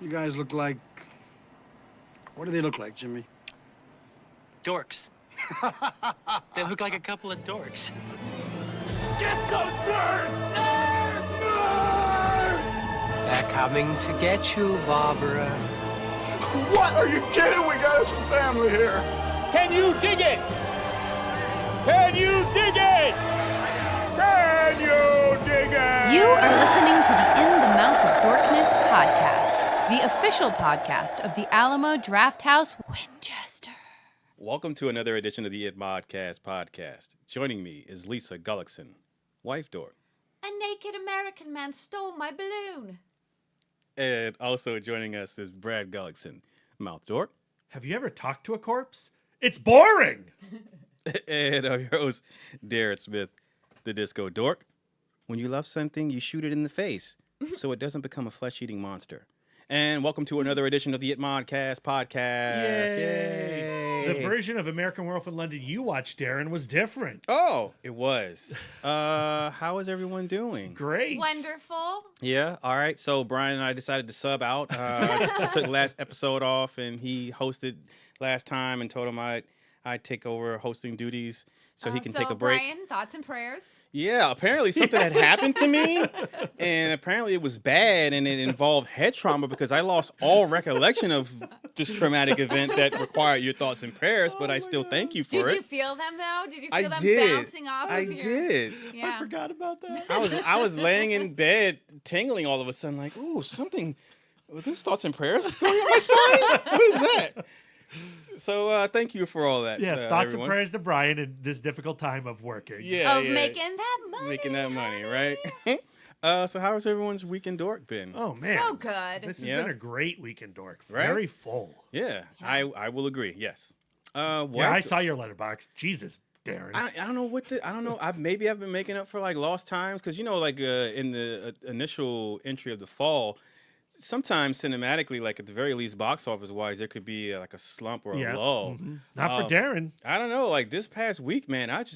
You guys look like... What do they look like, Jimmy? Dorks. They look like a couple of dorks. Get those birds! Nerds! They're coming to get you, Barbara. What? Are you kidding? We got us a family here. Can you dig it? Can you dig it? Can you dig it? You are listening to the In the Mouth of Dorkness podcast, the official podcast of the Alamo Drafthouse Winchester. Welcome to another edition of the It Modcast podcast. Joining me is Lisa Gullickson, Wife Dork. A naked American man stole my balloon. And also joining us is Brad Gullickson, Mouth Dork. Have you ever talked to a corpse? It's boring. And our host, Darren Smith, the Disco Dork. When you love something, you shoot it in the face so it doesn't become a flesh-eating monster. And welcome to another edition of the It Modcast podcast. Yay! The version of American Werewolf in London you watched, Darren, was different. Oh, it was. How is everyone doing? Great. Wonderful. Yeah, all right. So Brian and I decided to sub out. I took last episode off, and he hosted last time and told him I'd take over hosting duties so he can take a break. Brian, thoughts and prayers? Yeah, apparently something had happened to me, and apparently it was bad, and it involved head trauma because I lost all recollection of this traumatic event that required your thoughts and prayers, but I still thank you for it. Did you feel them, though? Did you feel them did. bouncing off I of your... did. Yeah. I forgot about that. I was laying in bed, tingling all of a sudden, like, ooh, something. Was this thoughts and prayers going on my spine? What is that? So thank you for all that. Yeah, thoughts everyone. and prayers to Brian in this difficult time of working. Yeah, Of making that money. making that money, right? So how has everyone's weekend dork been? Oh, man. So good. This has Yeah. been a great weekend, Dork. Right? Very full. Yeah, I will agree. Yes. Yeah, I saw your letterbox. Jesus, Darren. I don't know I don't know. I've been making up for like lost times because like in the initial entry of the fall, sometimes cinematically, like at the very least, box office wise, there could be like a slump or a lull. Mm-hmm. Not for Darren. I don't know. Like this past week, man, I've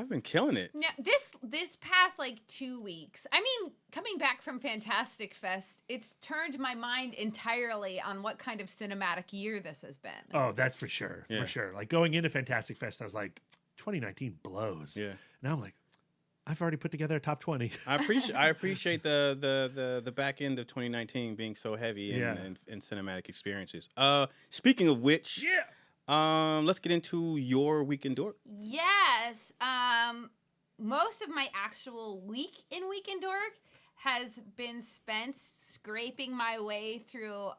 been killing it. Now, this past like 2 weeks, I mean, coming back from Fantastic Fest, it's turned my mind entirely on what kind of cinematic year this has been. Oh, that's for sure. Yeah. For sure. Like going into Fantastic Fest, I was like, 2019 blows. Yeah. Now I'm like, I've already put together a top 20. I appreciate the back end of 2019 being so heavy in cinematic experiences. Speaking of which, let's get into your weekend dork. Yes. Most of my actual week in Weekend Dork has been spent scraping my way through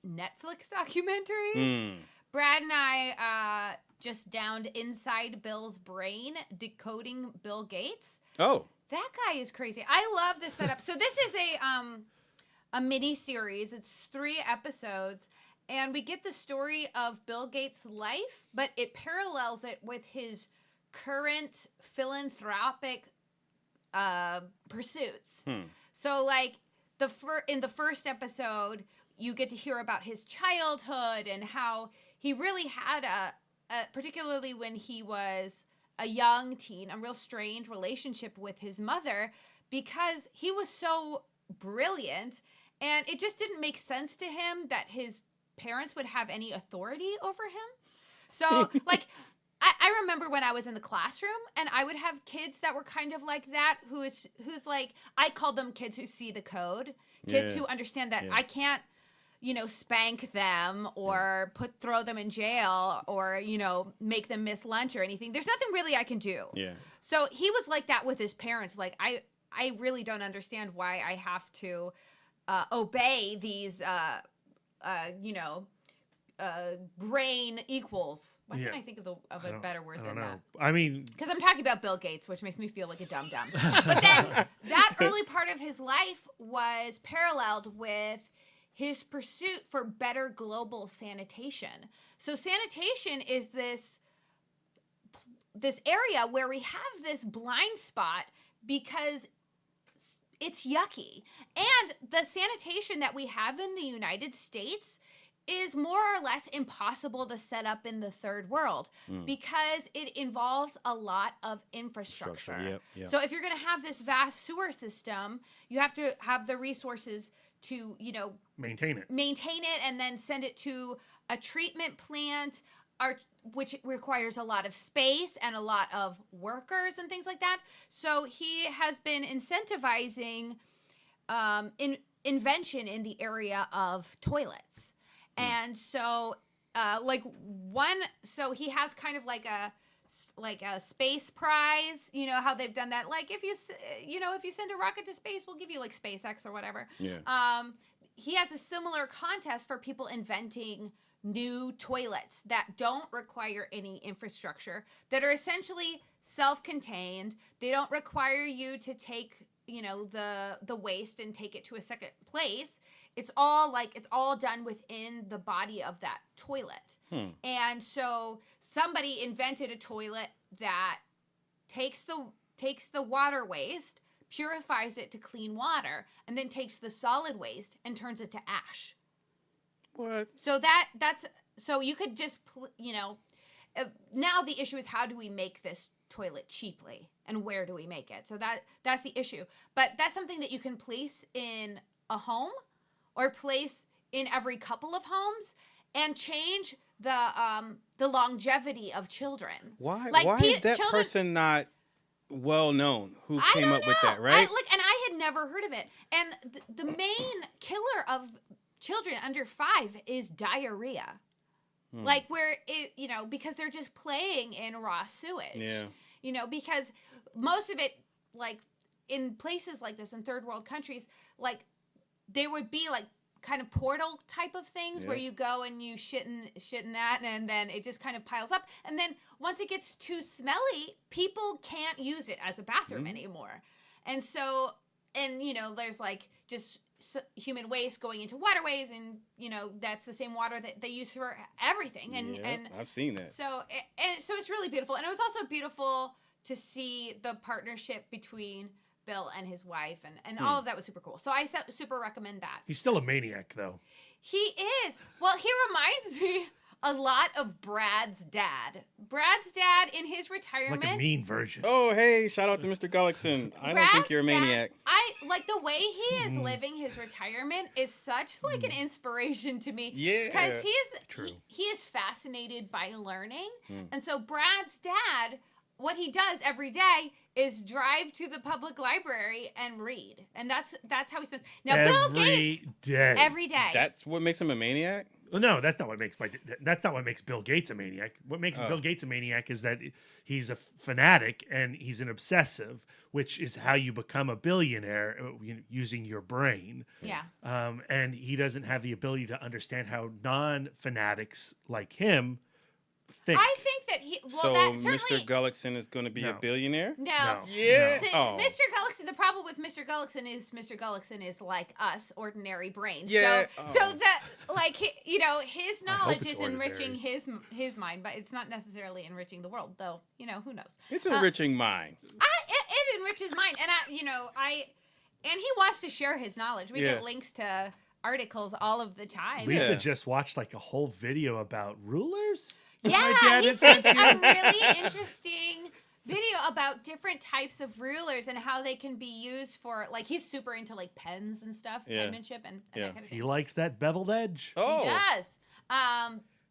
Netflix documentaries. Brad and I just downed Inside Bill's Brain, Decoding Bill Gates. Oh. That guy is crazy. I love this setup. So this is a mini series. It's 3 episodes, and we get the story of Bill Gates' life, but it parallels it with his current philanthropic pursuits. So, like in the first episode, you get to hear about his childhood and how he really had particularly when he was a young teen, a real strained relationship with his mother because he was so brilliant, and it just didn't make sense to him that his parents would have any authority over him. So, like, I remember when I was in the classroom and I would have kids that were kind of like that, who's like, I called them kids who see the code, kids who understand that I can't, spank them or throw them in jail or, make them miss lunch or anything. There's nothing really I can do. Yeah. So he was like that with his parents. Like, I really don't understand why I have to obey these, brain equals. Why can't I think of a better word than that? I mean, because I'm talking about Bill Gates, which makes me feel like a dum-dum. But then that early part of his life was paralleled with his pursuit for better global sanitation. So sanitation is this area where we have this blind spot because it's yucky. And the sanitation that we have in the United States is more or less impossible to set up in the third world because it involves a lot of infrastructure. Yep. So if you're going to have this vast sewer system, you have to have the resources to, you know, Maintain it. and then send it to a treatment plant, which requires a lot of space and a lot of workers and things like that. So he has been incentivizing invention in the area of toilets. And so so he has kind of like a space prize, you know how they've done that, like if you send a rocket to space, we'll give you like SpaceX or whatever. He has a similar contest for people inventing new toilets that don't require any infrastructure, that are essentially self-contained. They don't require you to take, you know, the waste and take it to a second place. It's all done within the body of that toilet. And so somebody invented a toilet that takes the water waste, purifies it to clean water, and then takes the solid waste and turns it to ash. What? So so you could just, now the issue is, how do we make this toilet cheaply, and where do we make it? So that's the issue. But that's something that you can place in a home, or place in every couple of homes, and change the longevity of children. Why? Like, Why is that children, person not well known? Who came up with that? Right? And I had never heard of it. And the main killer of children under 5 is diarrhea. Like, where it, you know, because they're just playing in raw sewage. Yeah. You know, because most of it, like, in places like this, in third world countries, like, there would be like kind of portal type of things where you go and you shit in that, and then it just kind of piles up. And then once it gets too smelly, people can't use it as a bathroom anymore. And so, and, you know, there's like just human waste going into waterways, and, you know, that's the same water that they use for everything. And I've seen that. So it's really beautiful. And it was also beautiful to see the partnership between Bill and his wife, and all of that was super cool. So I super recommend that. He's still a maniac, though. He is. Well, he reminds me a lot of Brad's dad. Brad's dad in his retirement. Like a mean version. Oh, hey, shout out to Mr. Gullickson. I don't think you're a maniac. I like the way he is living his retirement is such like an inspiration to me. Yeah. Because True. he is fascinated by learning. And so Brad's dad, what he does every day is drive to the public library and read. And that's how he spends. Now, Bill Gates. Every day. That's what makes him a maniac? Well, no, that's not what makes Bill Gates a maniac. What makes Bill Gates a maniac is that he's a fanatic and he's an obsessive, which is how you become a billionaire, using your brain. Yeah. And he doesn't have the ability to understand how non-fanatics like him think. I think that Mr. Gullickson is going to be a billionaire? No. Yeah. So, Oh. Mr. Gullickson, the problem with Mr. Gullickson is like us, ordinary brains. Yeah. So that, like, his knowledge it's is enriching ordinary. his mind, but it's not necessarily enriching the world, though. You know, who knows? It's enriching mine. It enriches mine, and and he wants to share his knowledge. We get links to articles all of the time. Lisa just watched like a whole video about rulers. Yeah, he sent a really interesting video about different types of rulers and how they can be used for, like, he's super into like pens and stuff, penmanship and that kind of thing. He likes that beveled edge. Oh. He does.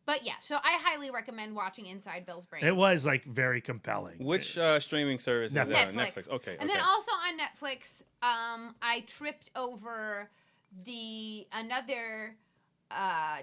But yeah, so I highly recommend watching Inside Bill's Brain. It was like very compelling. Which streaming service is Netflix. Okay. And then also on Netflix, I tripped over another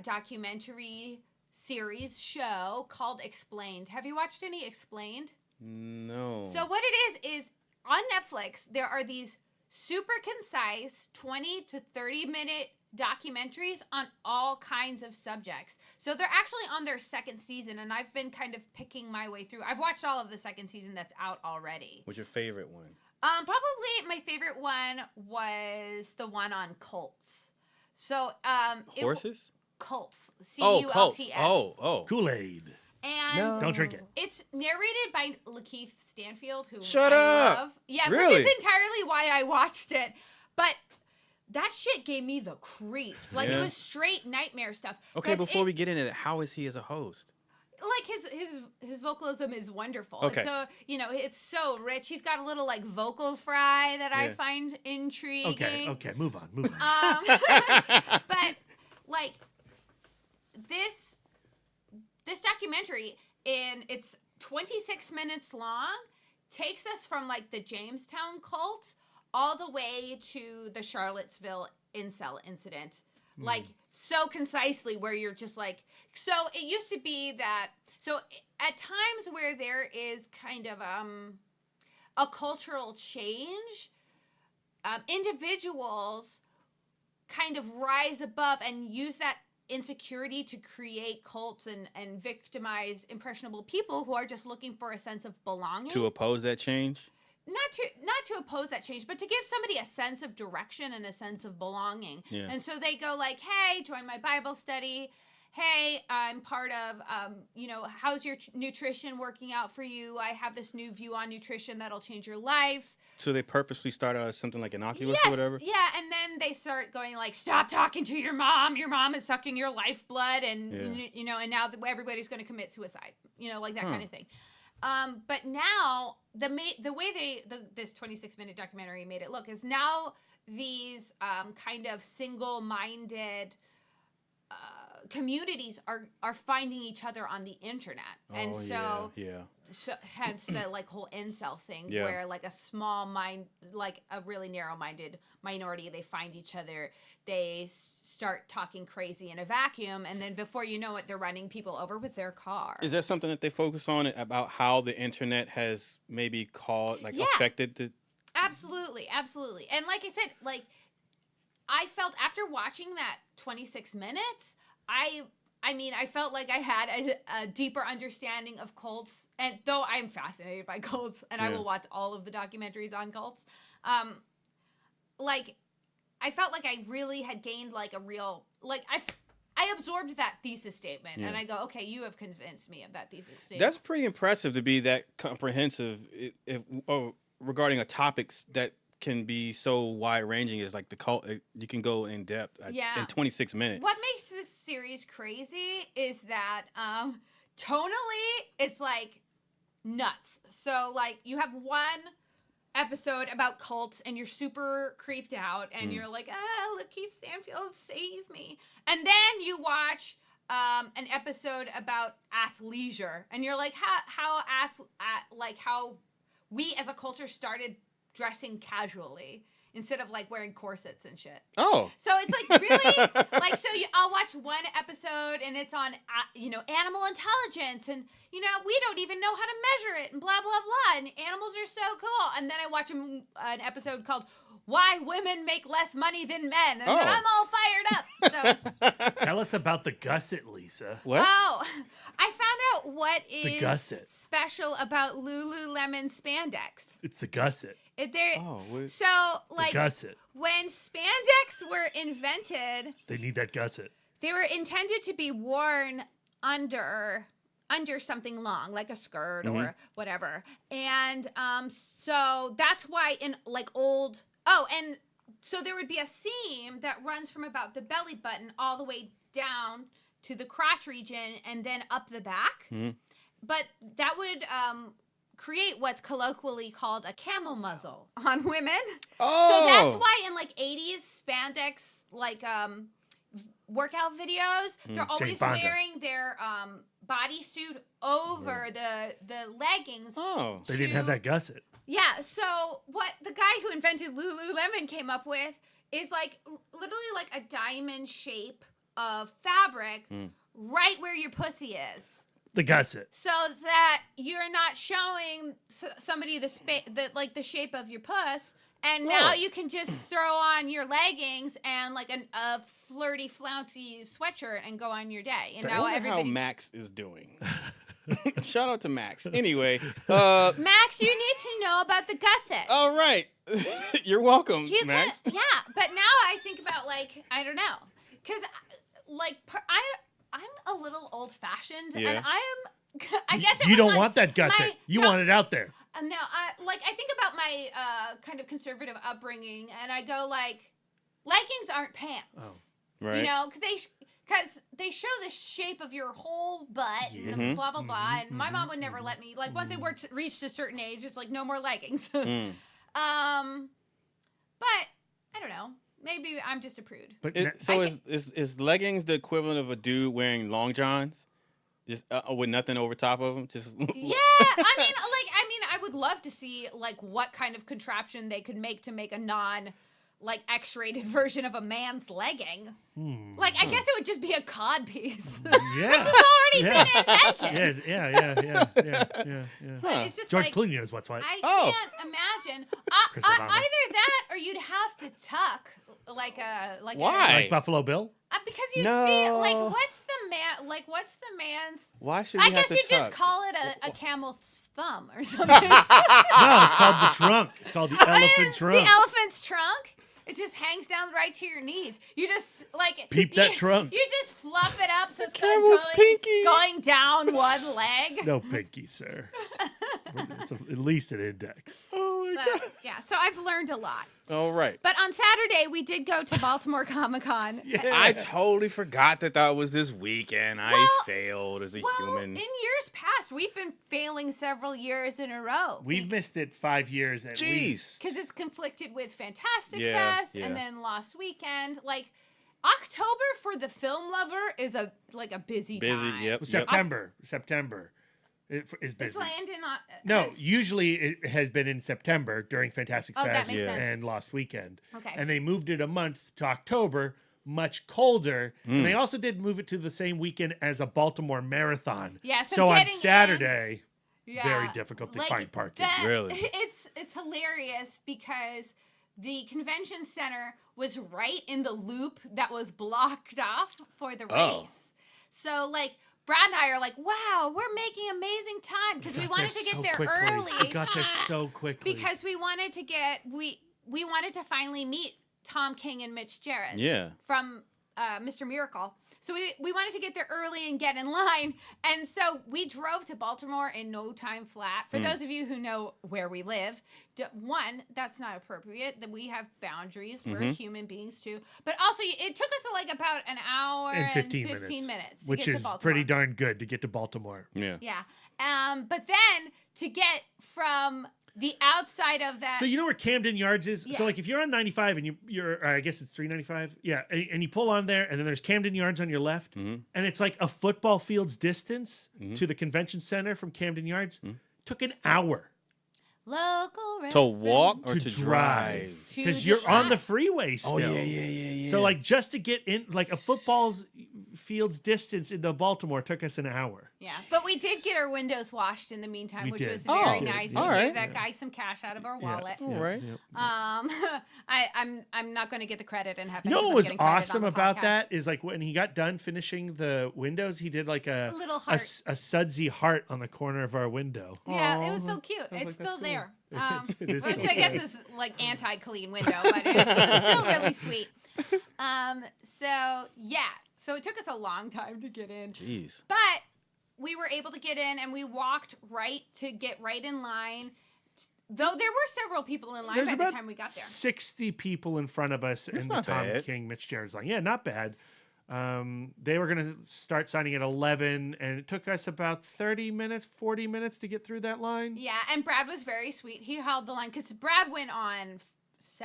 documentary series show called Explained. Have you watched any Explained? No. So what it is on Netflix, there are these super concise 20 to 30 minute documentaries on all kinds of subjects. So they're actually on their second season, and I've been kind of picking my way through. I've watched all of the second season that's out already. What's your favorite one? Probably my favorite one was the one on cults. So Horses? Cults. Cults. C-U-L-T-S. Oh. Kool-Aid. And Don't drink it. it's narrated by Lakeith Stanfield, who Shut I up! love. Yeah, Really? which is entirely why I watched it. But that shit gave me the creeps. Like, it was straight nightmare stuff. Okay, 'Cause before we get into it, how is he as a host? his vocalism is wonderful. Okay. It's so, it's so rich. He's got a little like vocal fry that I find intriguing. Okay, move on. But like this documentary, it's 26 minutes long, takes us from like the Jamestown cult all the way to the Charlottesville incel incident. Like so concisely, where you're just like, so it used to be that, so at times where there is kind of a cultural change, individuals kind of rise above and use that insecurity to create cults and victimize impressionable people who are just looking for a sense of belonging. To oppose that change? Not to oppose that change, but to give somebody a sense of direction and a sense of belonging. Yeah. And so they go like, hey, join my Bible study. Hey, I'm part of, how's your nutrition working out for you? I have this new view on nutrition that'll change your life. So they purposely start out as something like innocuous or whatever? Yeah, and then they start going like, stop talking to your mom. Your mom is sucking your lifeblood, and, and now everybody's going to commit suicide. Like that kind of thing. But now the way this 26-minute documentary made it look is now these kind of single-minded communities are finding each other on the internet, and so hence the like whole incel thing, where like a small mind, like a really narrow-minded minority, they find each other, they start talking crazy in a vacuum, and then before you know it, they're running people over with their car. Is that something that they focus on, about how the internet has maybe affected the... Absolutely. And like I said, like I felt after watching that 26 minutes, I felt like I had a deeper understanding of cults, and though I'm fascinated by cults, and I will watch all of the documentaries on cults, like I felt like I really had gained like a real, like I absorbed that thesis statement, and I go, okay, you have convinced me of that thesis statement. That's pretty impressive to be that comprehensive regarding a topic that can be so wide-ranging as like the cult. You can go in depth in 26 minutes. What makes this series crazy is that tonally it's like nuts. So like you have one episode about cults and you're super creeped out and you're like, Lakeith Stanfield, save me. And then you watch an episode about athleisure and you're like, how we as a culture started dressing casually instead of like wearing corsets and shit. Oh. So it's like really like, so I'll watch one episode and it's on, animal intelligence and, we don't even know how to measure it and blah, blah, blah. And animals are so cool. And then I watch an episode called Why Women Make Less Money Than Men. And then I'm all fired up. So Tell us about the gusset, Lisa. What? Oh, I found out what The is gusset. special about Lululemon spandex. It's the gusset. So, like, The gusset. when spandex were invented, They need that gusset. they were intended to be worn under something long, like a skirt or whatever. And so that's why in like old, and so there would be a seam that runs from about the belly button all the way down to the crotch region and then up the back. But that would create what's colloquially called a camel muzzle on women. So that's why in like 80s spandex, like workout videos, they're always Fonda. wearing their bodysuit over the leggings. Oh. They didn't have that gusset. Yeah, so what the guy who invented Lululemon came up with is like literally like a diamond shape of fabric right where your pussy is. The gusset. So that you're not showing somebody the shape of your puss, and now you can just throw on your leggings and like a flirty, flouncy sweatshirt and go on your day. And I now wonder everybody. how Max is doing. Shout out to Max. Anyway, Max, you need to know about the gusset. all right. You're welcome, You Max. could, yeah, but now I think about like I don't know, because like I'm a little old fashioned, Yeah. and I guess You don't want that gusset. You want it out there. No, I think about my kind of conservative upbringing, and I go like, leggings aren't pants. Right. Because because they show the shape of your whole butt and blah blah blah. And my mom would never let me, like, once I reached a certain age, it's like no more leggings. But I don't know. Maybe I'm just a prude. But Is leggings the equivalent of a dude wearing long johns, just with nothing over top of them? Just yeah, I mean, I would love to see like what kind of contraption they could make to make a X-rated version of a man's legging. Like, I guess it would just be a cod piece. Yeah. Which has already been invented. Yeah. But it's just George like, Clooney knows what's what. I can't imagine. Chris Obama. Either that or you'd have to tuck like Why? Like Buffalo Bill? because you'd No. see what's the man's Why should I we have guess to you just tuck? call it a camel's thumb or something. No, it's called the trunk. It's called the elephant It's trunk. The elephant's trunk. It just hangs down right to your knees. You just Peep that trunk. You just fluff it up so it's camel's pinky. going down one leg. No pinky, sir. It's at least an index. Oh my But, yeah, so I've learned a lot. All right. But on Saturday we did go to Baltimore Comic-Con. I totally forgot that was this weekend. I failed as a Well, human. in years past, we've been failing several years in a row. We've missed it 5 years at least. Because it's conflicted with Fantastic Yeah, Fest yeah. and then Lost Weekend. Like, October for the film lover is a busy time. Yep. September is busy. It's land in No, usually it has been in September during Fantastic Oh, that Fest makes sense. and Lost Weekend. Okay. And they moved it a month to October, much colder. And they also did move it to the same weekend as a Baltimore Marathon. Yeah, so on getting in- Saturday, Yeah. very difficult to find parking. Really? It's hilarious because the convention center was right in the loop that was blocked off for the race. Oh. So Brad and I are like, wow, we're making amazing time because we wanted to get there early. We got there so quickly. Because we wanted to we wanted to finally meet Tom King and Mitch Gerrits. Yeah. From Mr. Miracle. So we wanted to get there early and get in line. And so we drove to Baltimore in no time flat. For those of you who know where we live, one, that's not appropriate. That we have boundaries. We're human beings too. But also, it took us about an hour and 15 minutes to which get is to Baltimore. pretty darn good to get to Baltimore. Yeah. Yeah. But then to get from the outside of that. So you know where Camden Yards is? Yeah. So if you're on 95 and you're I guess it's 395. Yeah. And you pull on there and then there's Camden Yards on your left. And it's like a football field's distance to the convention center from Camden Yards. Took an hour Local To walk or to to drive. drive? Because you're on the freeway still. Oh, yeah. So just to get in, a football field's distance into Baltimore took us an hour. Yeah, but we did get our windows washed in the meantime, We which did. was Oh, very we did. nice. All We right. gave that guy some cash out of our wallet. All right. I'm not going to get the credit and have. You know because what I'm was getting credit on awesome the about podcast. that is when he got done finishing the windows, he did a little heart. a sudsy heart on the corner of our window. Yeah, it was so cute. I was It's like, still that's cool. there. It is Which so I guess cool. is anti-clean window, but it's still really sweet. So it took us a long time to get in. Jeez. But we were able to get in, and we walked to get right in line. Though there were several people in line There's by about the time we got there. 60 people in front of us in the not Tom bad. King, Mitch Gerrits line. Yeah, not bad. They were going to start signing at 11, and it took us about 30 minutes, 40 minutes to get through that line. Yeah, and Brad was very sweet. He held the line because Brad went on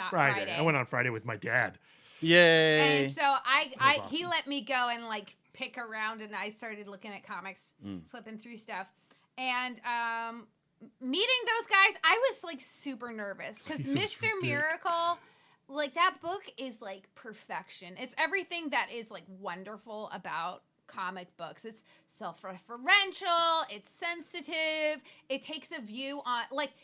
Friday. I went on Friday with my dad. Yay. And so he let me go and pick around, and I started looking at comics, flipping through stuff, and meeting those guys, I was super nervous because He's such a Mr. dick. Miracle, that book is perfection. It's everything that is wonderful about comic books. It's self-referential, it's sensitive, it takes a view on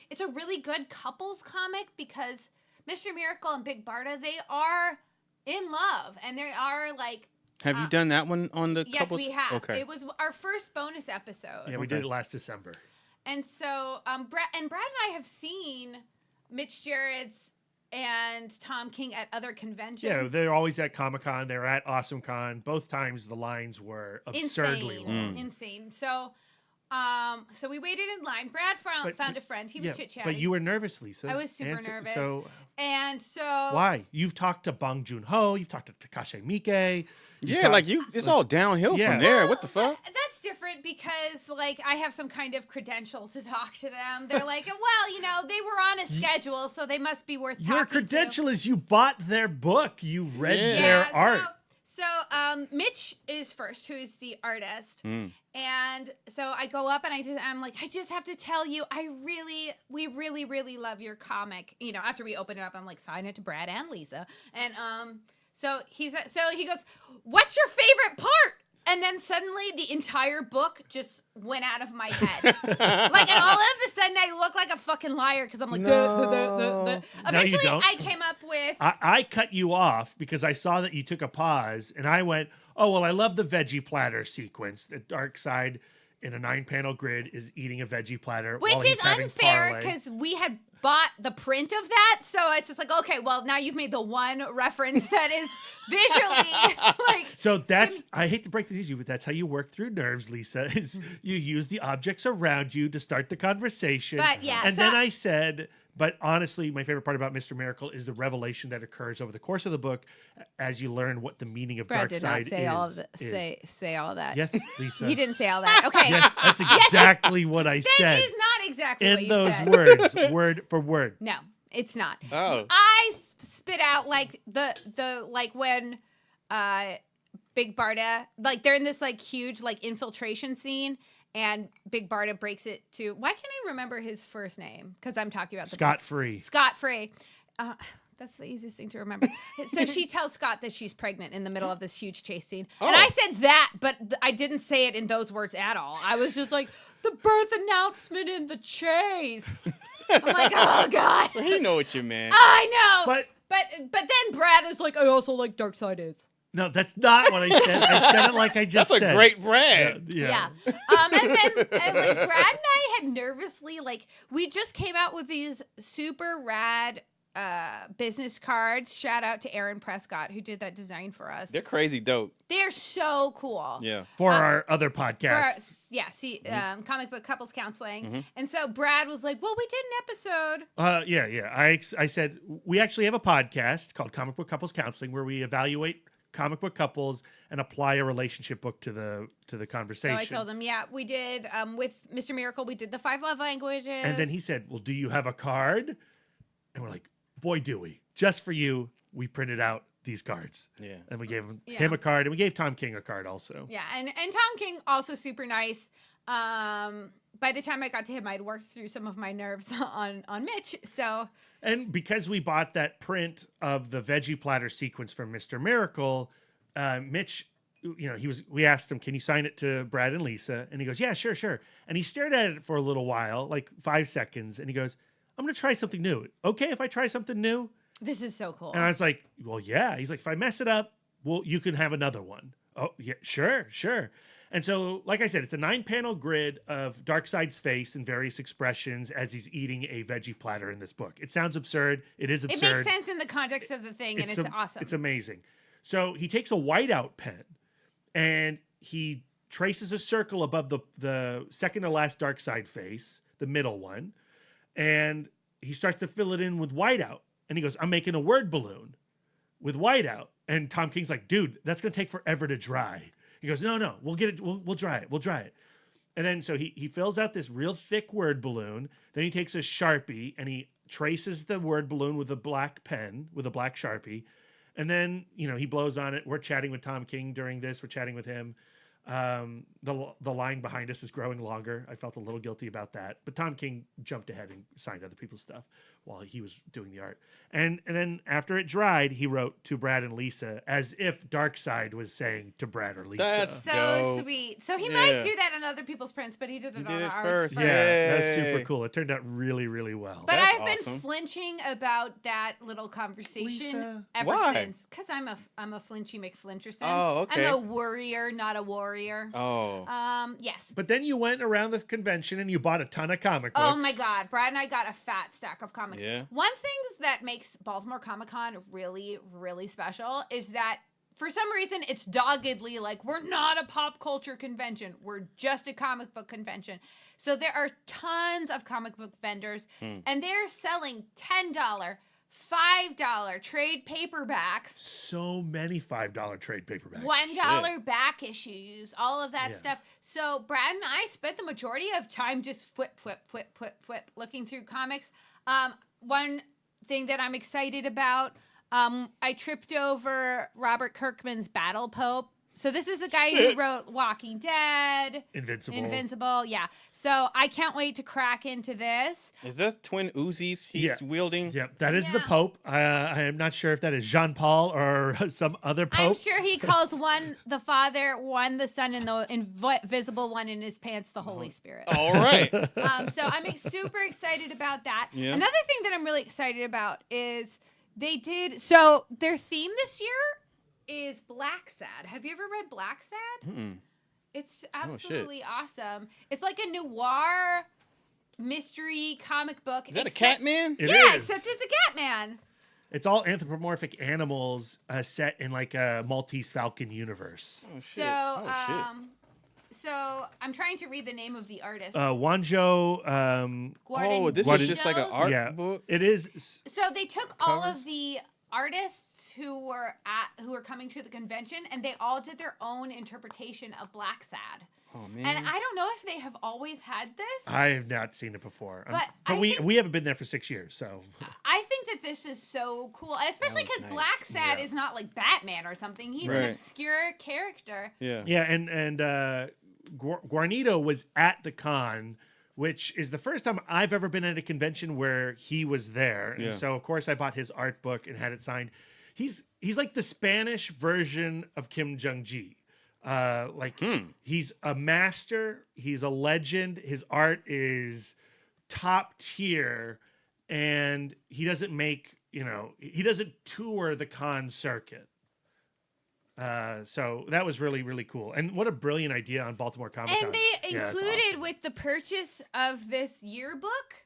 it's a really good couples comic because Mr. Miracle and Big Barda, they are in love and they are Have you done that one on the yes, couples? we have. Okay. It was our first bonus episode. Yeah, we did it last December. And so Brad and I have seen Mitch Gerrits and Tom King at other conventions. Yeah, they're always at Comic-Con. They're at AwesomeCon. Both times the lines were absurdly long. Insane. So we waited in line. Brad found a friend. He was chit-chatting. But you were nervous, Lisa. I was super nervous. So And so why? You've talked to Bong Joon Ho. You've talked to Takashi Miike. Yeah, like it's all downhill Yeah. from there. What the fuck? That's different because, like, I have some kind of credential to talk to them. They're like, well, you know, they were on a schedule, so they must be worth Your talking credential to. is you bought their book. You read Yeah. their art. So Mitch is first, who is the artist. And so I go up and I'm like, I just have to tell you, we really, really love your comic. You know, after we open it up, I'm like, sign it to Brad and Lisa. And so he goes, what's your favorite part? And then suddenly the entire book just went out of my head. Like, and all of a sudden I look like a fucking liar because I'm like, Eventually don't. I came up with. I cut you off because I saw that you took a pause, and I went, oh, well, I love the veggie platter sequence. The dark side in a 9-panel grid is eating a veggie platter. Which while is he's having unfair parlay. because we had bought the print of that. So it's just like, okay, well, now you've made the one reference that is visually like. So that's, I hate to break the news to you, but that's how you work through nerves, Lisa, is you use the objects around you to start the conversation. But yeah, And so- then I said, but honestly, my favorite part about Mr. Miracle is the revelation that occurs over the course of the book as you learn what the meaning of Brad dark did side not say is. all of that. Say all that. Yes, Lisa. He didn't say all that. Okay. Yes, that's exactly what I That said. is not exactly what In you those said. words, word for word. No, it's not. Oh. I spit out like the like when Big Barda, like they're in this like huge like infiltration scene and Big Barda breaks it to, why can't I remember his first name? Because I'm talking about the book. Scott free. Scott Frey. That's the easiest thing to remember. So she tells Scott that she's pregnant in the middle of this huge chase scene. And I said that, but I didn't say it in those words at all. I was just like, the birth announcement in the chase. I'm like, oh, God. You know what you meant. I know. But But then Brad is like, I also like Dark Side Is. no, that's not what I said. I said it like I just That's said. a great brand. Yeah. And like Brad and I had nervously, like, we just came out with these super rad business cards. Shout out to Aaron Prescott who did that design for us. They're crazy dope. They're so cool. Yeah. For our other For our, podcasts. comic book couples counseling. And so Brad was like, well, we did an episode. Yeah. I said we actually have a podcast called Comic Book Couples Counseling where we evaluate comic book couples and apply a relationship book to the conversation. So I told him, yeah, we did with Mr. Miracle, we did the 5 love languages. And then he said, well, do you have a card? And we're like, boy, do we. Just for you, we printed out these cards. Yeah. And we gave him a card, and we gave Tom King a card also. Yeah, and Tom King also super nice. By the time I got to him, I'd worked through some of my nerves on Mitch. So And because we bought that print of the veggie platter sequence from Mr. Miracle, Mitch, we asked him, can you sign it to Brad and Lisa? And he goes, yeah, sure. And he stared at it for a little while, like 5 seconds. And he goes, I'm going to try something new. Okay, if I try something new? this is so cool. And I was like, well, yeah. He's like, if I mess it up, well, you can have another one. Oh, yeah, sure. And so, like I said, it's a 9-panel grid of Darkseid's face and various expressions as he's eating a veggie platter in this book. It sounds absurd. It is absurd. It makes sense in the context of the thing, and it's awesome. It's amazing. So he takes a whiteout pen and he traces a circle above the second to last Darkseid face, the middle one, and he starts to fill it in with whiteout. And he goes, I'm making a word balloon with whiteout. And Tom King's like, dude, that's going to take forever to dry. He goes, no, we'll get it. We'll dry it. And then so he fills out this real thick word balloon. Then he takes a Sharpie and he traces the word balloon with a black pen, with a black Sharpie. And then, he blows on it. We're chatting with Tom King during this. We're chatting with him. The line behind us is growing longer. I felt a little guilty about that. But Tom King jumped ahead and signed other people's stuff while he was doing the art. And then after it dried, he wrote to Brad and Lisa as if Darkseid was saying to Brad or Lisa. That's so dope. sweet. So he might do that on other people's prints, but he did it on ours first. first. Yeah, that's Yay. super cool. It turned out really, really well. But That's I've been awesome. flinching about that little conversation Lisa. ever Why? since. Because I'm a flinchy McFlincherson. Oh, okay. I'm a worrier, not a warrior. Oh. Yes. But then you went around the convention and you bought a ton of comic books. Oh my God, Brad and I got a fat stack of comics. Yeah. One thing that makes Baltimore Comic-Con really, really special is that for some reason it's doggedly like, we're not a pop culture convention. We're just a comic book convention. So there are tons of comic book vendors and they're selling $10, $5 trade paperbacks, So many $5 trade paperbacks. $1 back issues, all of that Yeah. stuff. So Brad and I spent the majority of time just flip, looking through comics. One thing that I'm excited about, I tripped over Robert Kirkman's Battle Pope. So this is the guy who wrote Walking Dead, Invincible, yeah. So I can't wait to crack into this. Is that twin Uzis he's wielding? Yep, that is the Yeah. Pope. I am not sure if that is Jean Paul or some other Pope. I'm sure he calls one the Father, one the Son, and the invisible one in his pants the Holy Spirit. All right. So I'm super excited about that. Yeah. Another thing that I'm really excited about is so their theme this year is Black Sad. Have you ever read Black Sad? Mm-mm. It's absolutely awesome. It's like a noir mystery comic book. Is that a cat man? It Yeah, is. except it's a cat man. It's all anthropomorphic animals set in like a Maltese Falcon universe. Oh, shit. So, so I'm trying to read the name of the artist. Wanjo. Gordon this Gordon- is just like an art yeah, book. it is. So they took all of the artists who were coming to the convention, and they all did their own interpretation of Black Sad. Oh man. And I don't know if they have always had this. I have not seen it before, But I we think- we haven't been there for 6 years, so I think that this is so cool, especially because nice. Black Sad Yeah. is not like Batman or something. He's an Right. obscure character. Yeah. yeah. And Guarnido was at the con, which is the first time I've ever been at a convention where he was there. Yeah. And so of course I bought his art book and had it signed. He's like the Spanish version of Kim Jong-gi. He's a master, he's a legend, his art is top tier, and he doesn't he doesn't tour the con circuit. So that was really, really cool. And what a brilliant idea on Baltimore Comic-Con. And they Yeah, that's included awesome. with the purchase of this yearbook,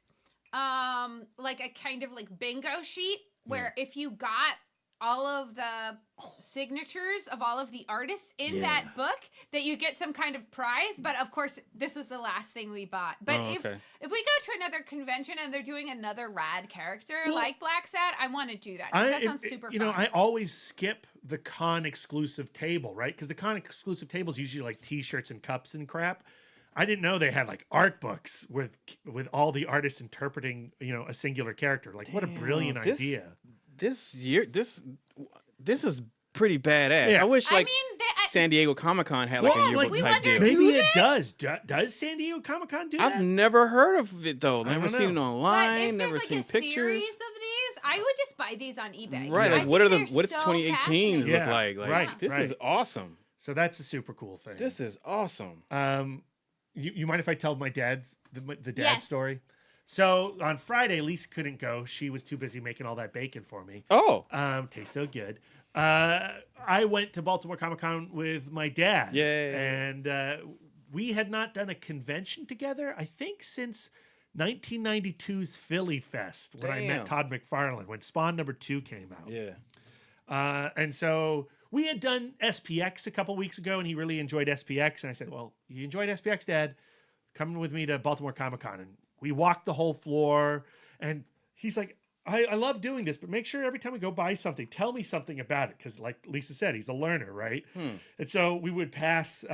like a kind of like bingo sheet where if you got all of the signatures of all of the artists in that book, that you get some kind of prize. But of course, this was the last thing we bought. But if we go to another convention and they're doing another rad character like Black Sad, I want to do that. 'Cause that sounds super fun. I always skip the con exclusive table, right? Because the con exclusive table is usually like T-shirts and cups and crap. I didn't know they had like art books with all the artists interpreting, a singular character. Like, what a brilliant idea! This year, this is pretty badass. Yeah. I wish like I San Diego Comic-Con had like a yearbook we type wonder deal. Maybe Do it does. Does San Diego Comic-Con do I've that? never heard of it though. Never don't seen it know. But online. if Never there's seen like a pictures. series of these, I would just buy these on eBay. Right, I like think what they're does so 2018s fascinating. look Yeah, like? right, This is right. awesome. So that's a super cool thing. This is awesome. You mind if I tell my the dad Yes. story? So on Friday, Lisa couldn't go. She was too busy making all that bacon for me. Oh, Tastes so good. I went to Baltimore Comic-Con with my dad. Yay. And we had not done a convention together, I think, since 1992's Philly Fest, when I Damn. met Todd McFarlane, when Spawn #2 came out. yeah. And so we had done SPX a couple weeks ago, and he really enjoyed SPX. And I said, well, you enjoyed SPX, Dad? Come with me to Baltimore Comic-Con. And we walked the whole floor, and he's like, I love doing this, but make sure every time we go buy something, tell me something about it. Because like Lisa said, he's a learner, right? And so we would pass,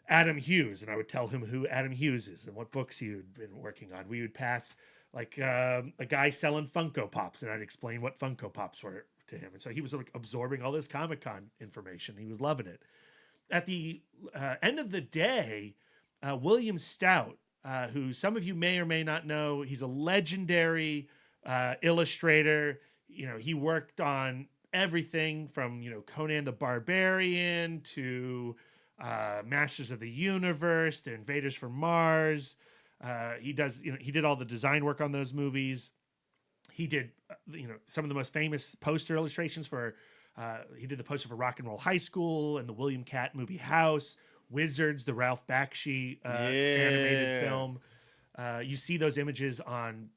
Adam Hughes, and I would tell him who Adam Hughes is and what books he had been working on. We would pass like a guy selling Funko Pops, and I'd explain what Funko Pops were to him. And so he was like absorbing all this Comic-Con information. He was loving it. At the end of the day, William Stout, who some of you may or may not know, he's a legendary illustrator. He worked on everything from, Conan the Barbarian to Masters of the Universe to Invaders from Mars. He did all the design work on those movies. He did, some of the most famous poster illustrations for, he did the poster for Rock and Roll High School and the William Katt movie House, Wizards, the Ralph Bakshi animated film. You see those images on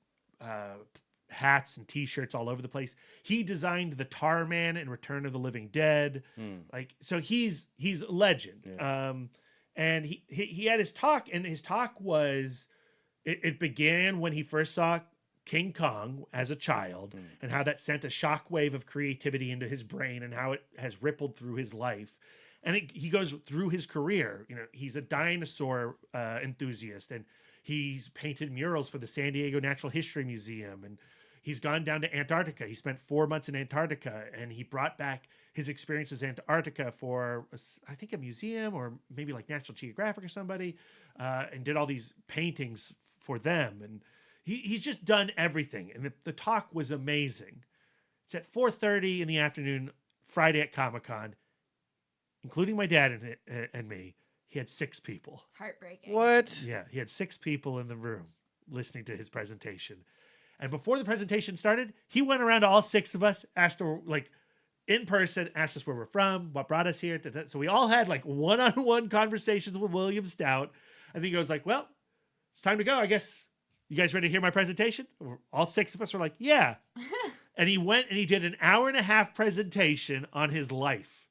hats and T-shirts all over the place. He designed the Tar Man in Return of the Living Dead. So he's a legend. Yeah. And he had his talk, and his talk was, it began when he first saw King Kong as a child and how that sent a shockwave of creativity into his brain and how it has rippled through his life. And he goes through his career. You know, he's a dinosaur enthusiast, and he's painted murals for the San Diego Natural History Museum, and he's gone down to Antarctica. He spent 4 months in Antarctica, and he brought back his experiences in Antarctica for, I think, a museum or maybe like National Geographic or somebody, and did all these paintings for them. And he's just done everything. And the talk was amazing. It's at 4:30 in the afternoon, Friday at Comic-Con, including my dad and me. He had 6 people. Heartbreaking. What? Yeah, he had 6 people in the room listening to his presentation. And before the presentation started, he went around to all 6 of us, asked her, like, in person, asked us where we're from, what brought us here. So we all had like one-on-one conversations with William Stout. And he goes like, well, it's time to go. I guess you guys ready to hear my presentation? All 6 of us were like, yeah. And he went and he did an hour-and-a-half presentation on his life,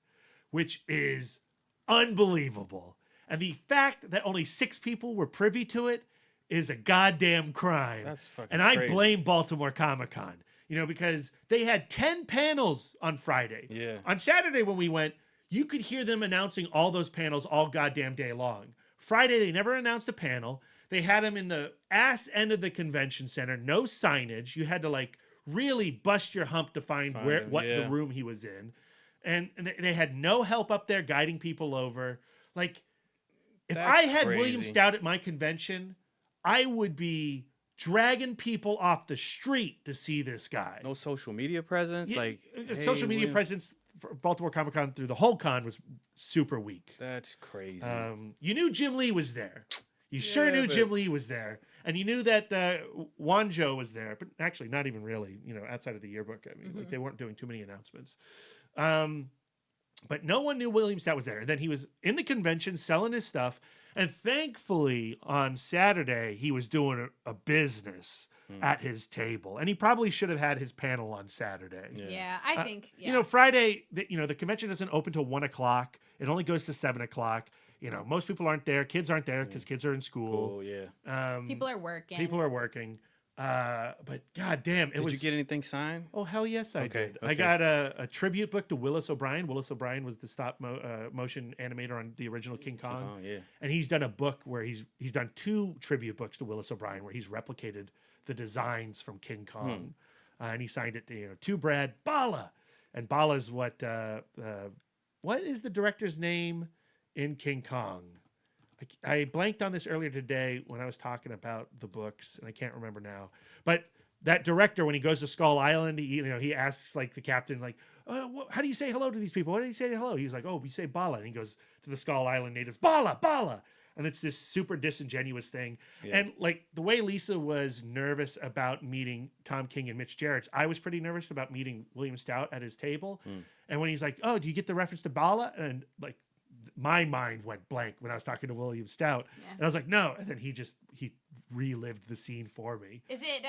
which is unbelievable. And the fact that only 6 people were privy to it is a goddamn crime. That's fucking And I crazy. blame Baltimore Comic-Con, you know, because they had 10 panels on Friday. Yeah. On Saturday when we went, you could hear them announcing all those panels all goddamn day long. Friday, they never announced a panel. They had them in the ass end of the convention center, no signage. You had to like really bust your hump to find him, what yeah. the room he was in. And they had no help up there guiding people over. Like, if That's I had crazy. William Stout at my convention, I would be dragging people off the street to see this guy. No social media presence? Yeah, Like, social hey, media William- presence for Baltimore Comic-Con through the whole con was super weak. That's crazy. You knew Jim Lee was there. You sure Yeah, knew but- Jim Lee was there. And you knew that Wanjo was there, but actually not even really, you know, outside of the yearbook. I mean, like they weren't doing too many announcements. But no one knew William Stout was there. And then he was in the convention selling his stuff. And thankfully, on Saturday, he was doing a business at his table. And he probably should have had his panel on Saturday. Yeah, I think. Yeah. You know, Friday, the convention doesn't open till 1 o'clock. It only goes to 7 o'clock. You know, most people aren't there. Kids aren't there because kids are in school. Oh, yeah. people are working. People are working. But goddamn, Did you get anything signed? Oh, hell yes, I Okay, did. I okay. got a tribute book to Willis O'Brien. Willis O'Brien was the stop motion animator on the original King Kong. Oh, yeah. And he's done a book where he's done 2 tribute books to Willis O'Brien where he's replicated the designs from King Kong. And he signed it to Brad Bala. And Bala's what is the director's name in King Kong? I blanked on this earlier today when I was talking about the books, and I can't remember now. But that director, when he goes to Skull Island, he asks like the captain, like, how do you say hello to these people? What do you say hello? He's like, oh, we say Bala. And he goes to the Skull Island natives, Bala, Bala. And it's this super disingenuous thing. Yeah. And like the way Lisa was nervous about meeting Tom King and Mitch Gerrits, I was pretty nervous about meeting William Stout at his table. And when he's like, oh, do you get the reference to Bala? And like, my mind went blank when I was talking to William Stout. Yeah. And I was like, no. And then he relived the scene for me. Is it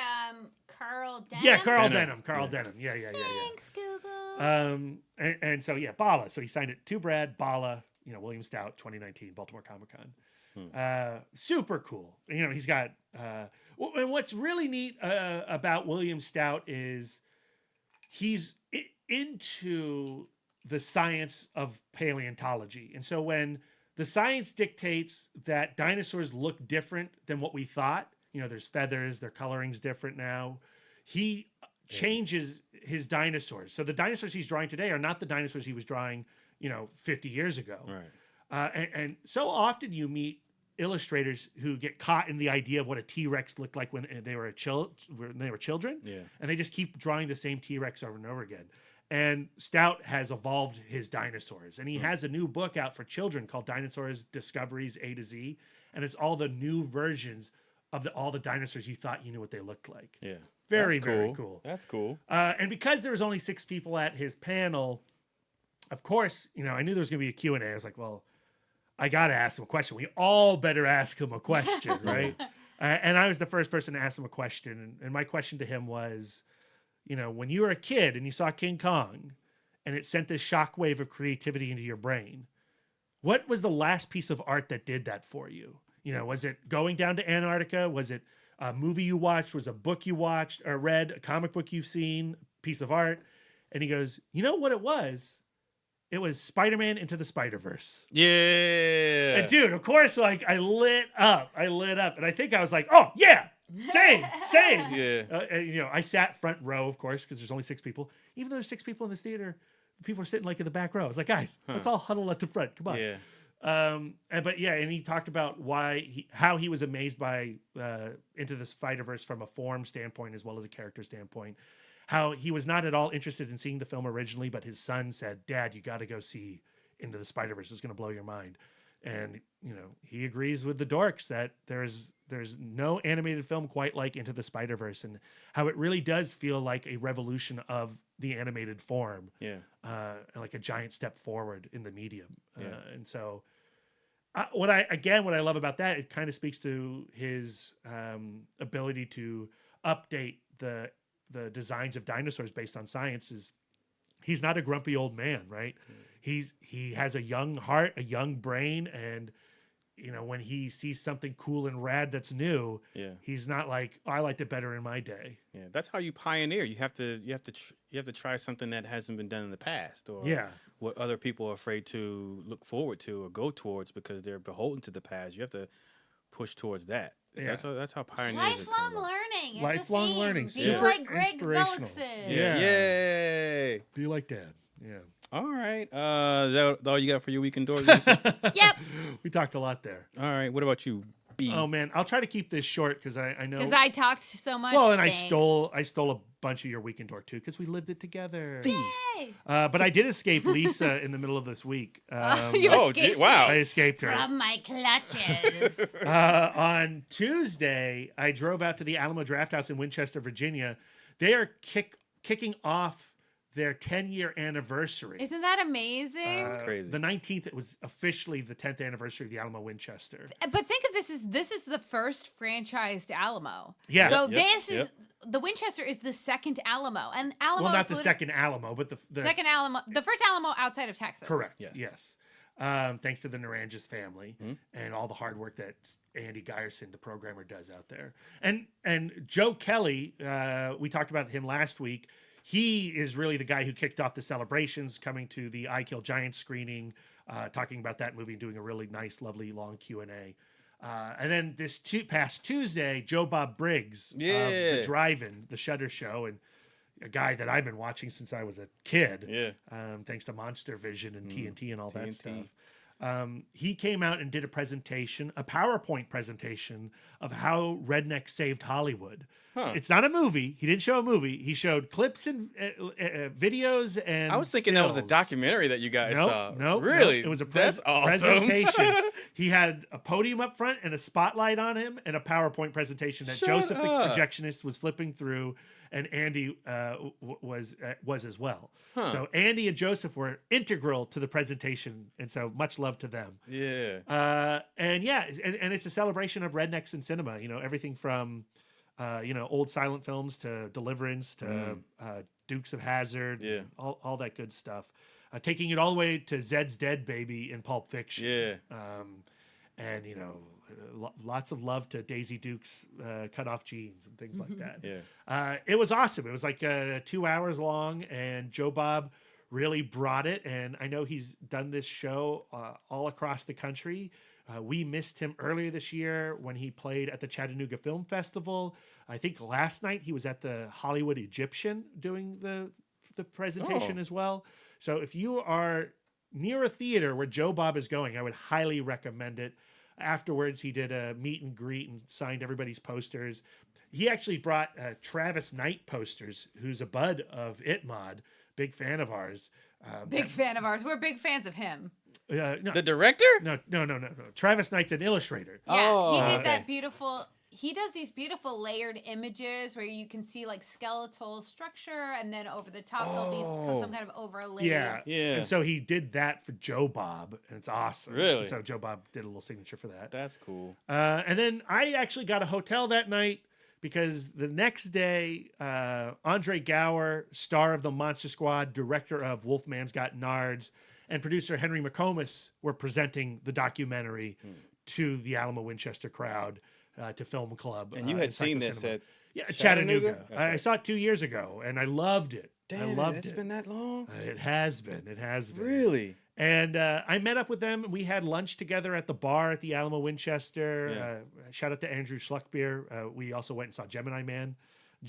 Carl Denham? Yeah, Carl Denham. Denham. Carl Denham. Yeah. Thanks, Google. And so, yeah, Bala. So he signed it to Brad, Bala, William Stout, 2019, Baltimore Comic-Con. Super cool. He's got, and what's really neat about William Stout is he's into the science of paleontology. And so when the science dictates that dinosaurs look different than what we thought, there's feathers, their coloring's different now, he changes his dinosaurs. So the dinosaurs he's drawing today are not the dinosaurs he was drawing, 50 years ago. Right. And so often you meet illustrators who get caught in the idea of what a T-Rex looked like when they were children. Yeah. And they just keep drawing the same T-Rex over and over again. And Stout has evolved his dinosaurs. And he has a new book out for children called Dinosaurs Discoveries A to Z. And it's all the new versions of all the dinosaurs you thought you knew what they looked like. Yeah. Very, That's very cool. That's cool. And because there was only 6 people at his panel, of course, I knew there was going to be a Q&A. I was like, well, I got to ask him a question. We all better ask him a question, right? And I was the first person to ask him a question. And my question to him was, when you were a kid and you saw King Kong and it sent this shockwave of creativity into your brain, what was the last piece of art that did that for you? Was it going down to Antarctica? Was it a movie you watched, was a book you watched or read, a comic book you've seen, piece of art. And he goes, you know what it was? It was Spider-Man Into the Spider-Verse. Yeah. And dude, of course, like I lit up. And I think I was like, oh yeah, same. Yeah. And, you know, I sat front row, of course, because there's only 6 people. Even though there's 6 people in this theater, people are sitting like in the back row. I was like, guys, let's all huddle at the front. Come on. Yeah. And he talked about how he was amazed by Into the Spider-Verse from a form standpoint as well as a character standpoint. How he was not at all interested in seeing the film originally, but his son said, Dad, you got to go see Into the Spider-Verse. It's going to blow your mind. And, you know, he agrees with the dorks that there's no animated film quite like Into the Spider-Verse, and how it really does feel like a revolution of the animated form. Yeah. Like a giant step forward in the medium. Yeah. And so what I love about that, it kind of speaks to his ability to update the designs of dinosaurs based on science. Is he's not a grumpy old man, right? He has a young heart, a young brain, and you know, when he sees something cool and rad that's new, he's not like, oh, I liked it better in my day. Yeah, that's how you pioneer. You have to try something that hasn't been done in the past, or what other people are afraid to look forward to or go towards because they're beholden to the past. You have to push towards that. So that's how pioneers. Lifelong learning. It's Lifelong a theme. learning. Be Super like Greg inspirational. Gullickson. Yeah. Yay. Be like Dad. Yeah. All right. Is that all you got for your weekend dork? Yep. We talked a lot there. All right. What about you, B? Oh man, I'll try to keep this short because I know. Because I talked so much. Well, and thanks. I stole a bunch of your weekend dork too because we lived it together. Yay. But I did escape Lisa in the middle of this week. You escaped wow. I escaped her. from my clutches. On Tuesday, I drove out to the Alamo Drafthouse in Winchester, Virginia. They are kicking off their 10-year anniversary. Isn't that amazing? That's crazy. The 19th, it was officially the 10th anniversary of the Alamo Winchester. But think of this is the first franchised Alamo. Yeah. So Yep, this yep. is the Winchester is the second Alamo, and Alamo. Well, not is the second Alamo, but the second Alamo, the first Alamo outside of Texas. Correct. Yes. Yes. Thanks to the Naranjas family and all the hard work that Andy Geierson, the programmer, does out there. And Joe Kelly, we talked about him last week. He is really the guy who kicked off the celebrations, coming to the I Kill Giants screening, talking about that movie and doing a really nice, lovely, long Q&A. And then this past Tuesday, Joe Bob Briggs of the Drive-In, the Shudder Show, and a guy that I've been watching since I was a kid, thanks to Monster Vision and TNT and all that stuff. He came out and did a PowerPoint presentation of how Rednecks saved Hollywood. It's not a movie. He didn't show a movie. He showed clips and videos and I was thinking that was a stills. documentary that you guys saw. No, really? it was a That's awesome. presentation. He had a podium up front and a spotlight on him and a PowerPoint presentation that Shut Joseph, the up. projectionist, was flipping through, and Andy was as well. So Andy and Joseph were integral to the presentation, and so much love to them. Yeah. And it's a celebration of rednecks in cinema. You know, everything from old silent films to Deliverance to Dukes of Hazzard, all that good stuff. Taking it all the way to Zed's Dead Baby in Pulp Fiction. Yeah. And lots of love to Daisy Duke's cut off jeans and things like that. It was awesome. It was like 2 hours long, and Joe Bob really brought it. And I know he's done this show all across the country. We missed him earlier this year when he played at the Chattanooga Film Festival. I think last night he was at the Hollywood Egyptian doing the presentation as well. So if you are near a theater where Joe Bob is going, I would highly recommend it. Afterwards, he did a meet and greet and signed everybody's posters. He actually brought Travis Knight posters, who's a bud of ItMod, big fan of ours. Big fan of ours. We're big fans of him. No, The director? no. Travis Knight's an illustrator. Yeah, he did that beautiful. He does these beautiful layered images where you can see like skeletal structure, and then over the top there'll be some kind of overlay. Yeah. Yeah. And so he did that for Joe Bob, and it's awesome. Really? And so Joe Bob did a little signature for that. That's cool. And then I actually got a hotel that night because the next day, Andre Gower, star of the Monster Squad, director of Wolfman's Got Nards, and producer Henry McComas were presenting the documentary to the Alamo Winchester crowd. to Film Club. And you had seen Cycle this Cinema. at Yeah, Chattanooga? Chattanooga. That's I right. saw it 2 years ago, and I loved it. I Damn, loved it's it. been that long? It has been. It has been. Really? And I met up with them. We had lunch together at the bar at the Alamo Winchester. Yeah. Shout out to Andrew Schluckbeer. We also went and saw Gemini Man. I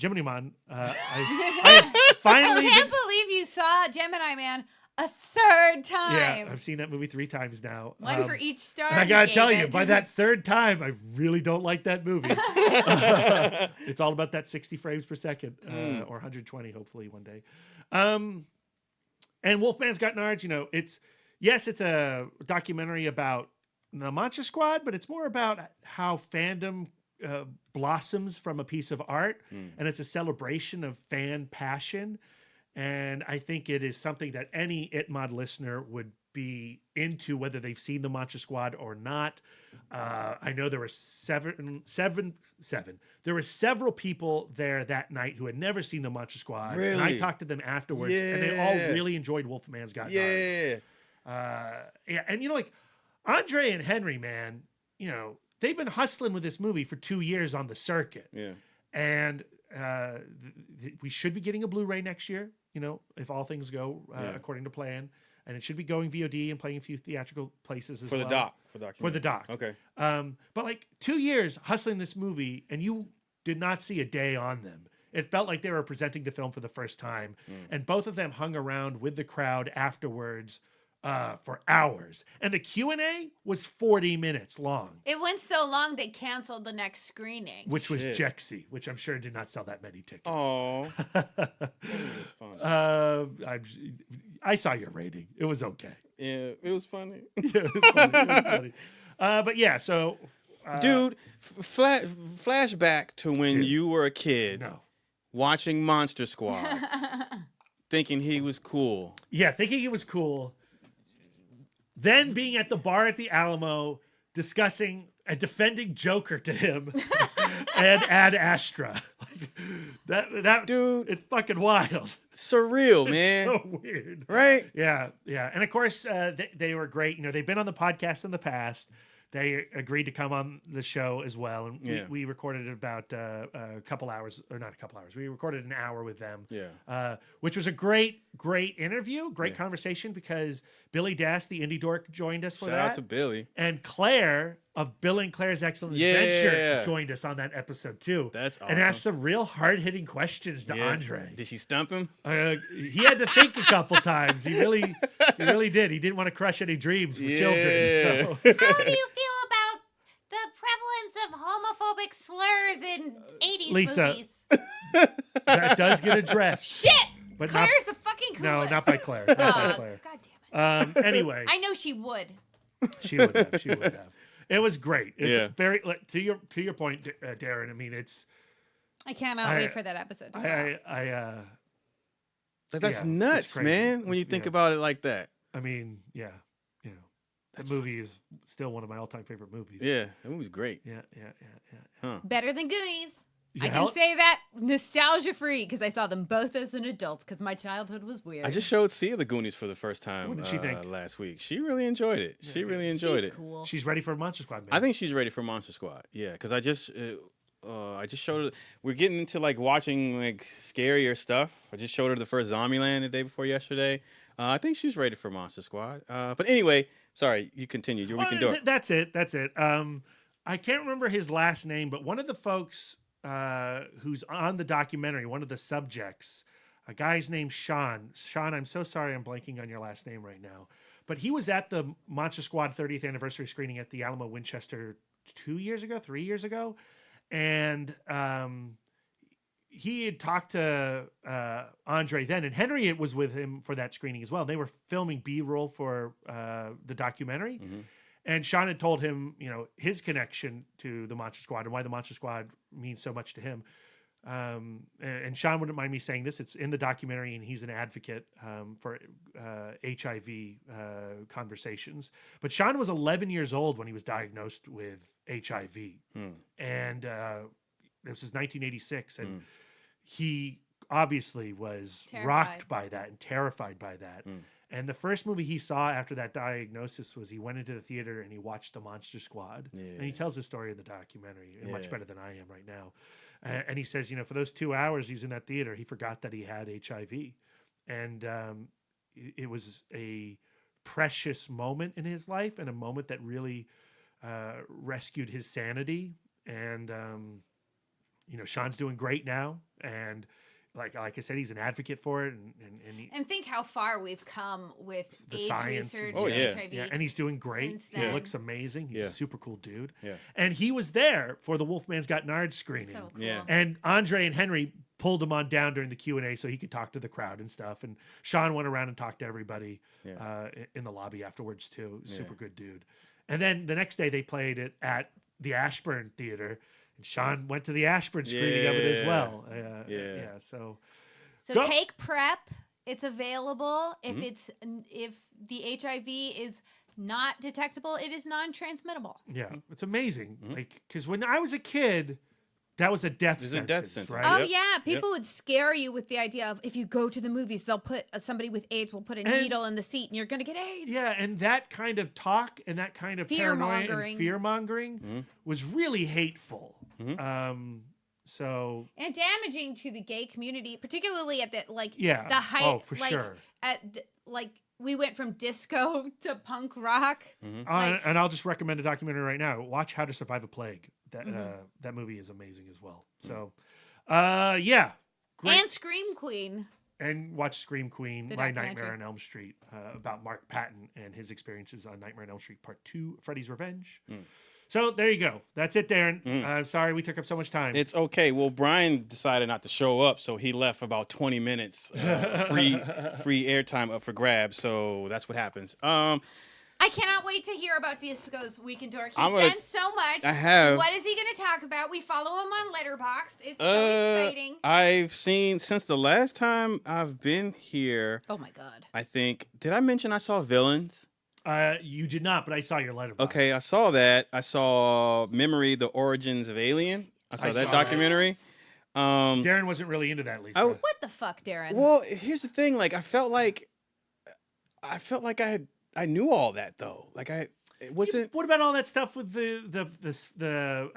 finally I can't believe you saw Gemini Man a third time. Yeah, I've seen that movie 3 times now. One for each star. And I gotta you tell gave you, it. by that third time, I really don't like that movie. It's all about that 60 frames per second, or 120, hopefully one day. And Wolfman's Got Nards, you know, it's a documentary about the Monster Squad, but it's more about how fandom blossoms from a piece of art, and it's a celebration of fan passion. And I think it is something that any ItMod listener would be into, whether they've seen the Monster Squad or not. I know there were seven. There were several people there that night who had never seen the Monster Squad. And I Really? talked to them afterwards, and they all really enjoyed Wolfman's Got Nards. Yeah. And you know, like Andre and Henry, man, you know, they've been hustling with this movie for 2 years on the circuit. Yeah. And we should be getting a Blu-ray next year, you know, if all things go according to plan. And it should be going VOD and playing a few theatrical places as For well. the doc. For the doc. Okay. But like 2 years hustling this movie, and you did not see a day on them. It felt like they were presenting the film for the first time. And both of them hung around with the crowd afterwards for hours. And the Q&A was 40 minutes long. It went so long they canceled the next screening. Which was Shit. Jexy, which I'm sure did not sell that many tickets. Oh. That was fun. I saw your rating. It was okay. Yeah, it was funny. Yeah, it was funny. It was funny. But yeah, so... Dude, flashback to when you were a kid No. watching Monster Squad, thinking he was cool. Yeah, thinking it was cool. Then being at the bar at the Alamo, discussing and defending Joker to him and Ad Astra. That Dude. it's fucking wild. Surreal, man. It's so weird. Right? Yeah. And of course, they were great. You know, they've been on the podcast in the past. They agreed to come on the show as well. And we recorded about a couple hours, or not a couple hours. We recorded an hour with them. Yeah. Which was a great interview, great conversation, because Billy Dass, the indie dork, joined us for Shout that. out to Billy. And Claire of Bill and Claire's Excellent Adventure joined us on that episode too. That's And asked awesome. some real hard-hitting questions to Andre. Did she stump him? He had to think a couple times. He really did. He didn't want to crush any dreams for children. So. How do you feel about the prevalence of homophobic slurs in 80s Lisa. movies? That does get addressed. Shit! But Claire's the fucking coolest. No, not by Claire. Not by Claire. God damn it. Anyway, I know she would. she would have. She would have. It was great. It's Yeah. very like, to your point, Darren. I mean, it's I cannot wait for that episode to come out. That's it's nuts, crazy. man, when you think about it like that. I mean, yeah, you know, that movie is still one of my all-time favorite movies. Yeah, that movie's great. Yeah. Better than Goonies. I Yeah, can say that nostalgia free because I saw them both as an adult because my childhood was weird. I just showed Sia the Goonies for the first time What did she think? last week. She really enjoyed it. She really enjoyed She's it. cool. She's ready for Monster Squad, man. I think she's ready for Monster Squad. Yeah, because I just showed her. We're getting into like watching like scarier stuff. I just showed her the first Zombieland the day before yesterday. I think she's ready for Monster Squad. But anyway, sorry, you continue. We can do it. That's it. I can't remember his last name, but one of the folks who's on the documentary, one of the subjects, a guy's named Sean. Sean, I'm so sorry I'm blanking on your last name right now. But he was at the Monster Squad 30th anniversary screening at the Alamo Winchester 3 years ago. And he had talked to Andre then, and Henry was with him for that screening as well. They were filming B-roll for the documentary. Mm-hmm. And Sean had told him, you know, his connection to the Monster Squad and why the Monster Squad means so much to him. And Sean wouldn't mind me saying this. It's in the documentary, and he's an advocate for HIV conversations. But Sean was 11 years old when he was diagnosed with HIV. And this is 1986. And he obviously was Terrified. rocked by that and terrified by that. And the first movie he saw after that diagnosis was he went into the theater and he watched The Monster Squad. Yeah. And he tells the story in the documentary much Yeah. better than I am right now. And he says, for those 2 hours he's in that theater, he forgot that he had HIV. And it was a precious moment in his life and a moment that really rescued his sanity. And, Sean's doing great now. And like I said, he's an advocate for it. And think how far we've come with The AIDS science. research Oh, and yeah. HIV. Yeah, and he's doing great. Since He then. looks amazing. He's Yeah. a super cool dude. Yeah. And he was there for the Wolfman's Got Nards screening. So cool. Yeah. And Andre and Henry pulled him on down during the Q&A so he could talk to the crowd and stuff. And Sean went around and talked to everybody in the lobby afterwards too. Super good dude. And then the next day they played it at the Ashburn Theater. And Sean went to the Ashburn screening of it as well. So So Go. take PrEP. It's available. If the HIV is not detectable, it is non-transmittable. yeah, it's amazing. Like, because when I was a kid, that was a death It's a sentence. death sentence. Right? Oh Yep. yeah, people would scare you with the idea of if you go to the movies, they'll put somebody with AIDS will put a needle in the seat and you're gonna get AIDS. Yeah, and that kind of talk and that kind of paranoia Fear-mongering. and fear-mongering was really hateful. So And damaging to the gay community, particularly at the Yeah. the height. Oh, for like, sure. We went from disco to punk rock. Like- and I'll just recommend a documentary right now. Watch How to Survive a Plague. That movie is amazing as well. So, yeah, great. And Scream Queen. And watch Scream Queen, The My documentary. Nightmare on Elm Street, about Mark Patton and his experiences on Nightmare on Elm Street Part 2, Freddy's Revenge. So there you go. That's it, Darren. I'm sorry we took up so much time. It's okay. Well, Brian decided not to show up, so he left about 20 minutes free airtime up for grabs. So that's what happens. I cannot wait to hear about Disco's Week in Dork. He's I'm gonna- done so much. I have. What is he going to talk about? We follow him on Letterboxd. It's so exciting. I've seen since the last time I've been here. Oh my God. I think did I mention I saw Villains? You did not, but I saw your letterbox. Okay, I saw that. I saw Memory: The Origins of Alien. I saw that saw documentary. Darren wasn't really into that, Lisa. What the fuck, Darren? Well, here's the thing. Like, I felt like I knew all that though. Like, it wasn't. What about all that stuff with the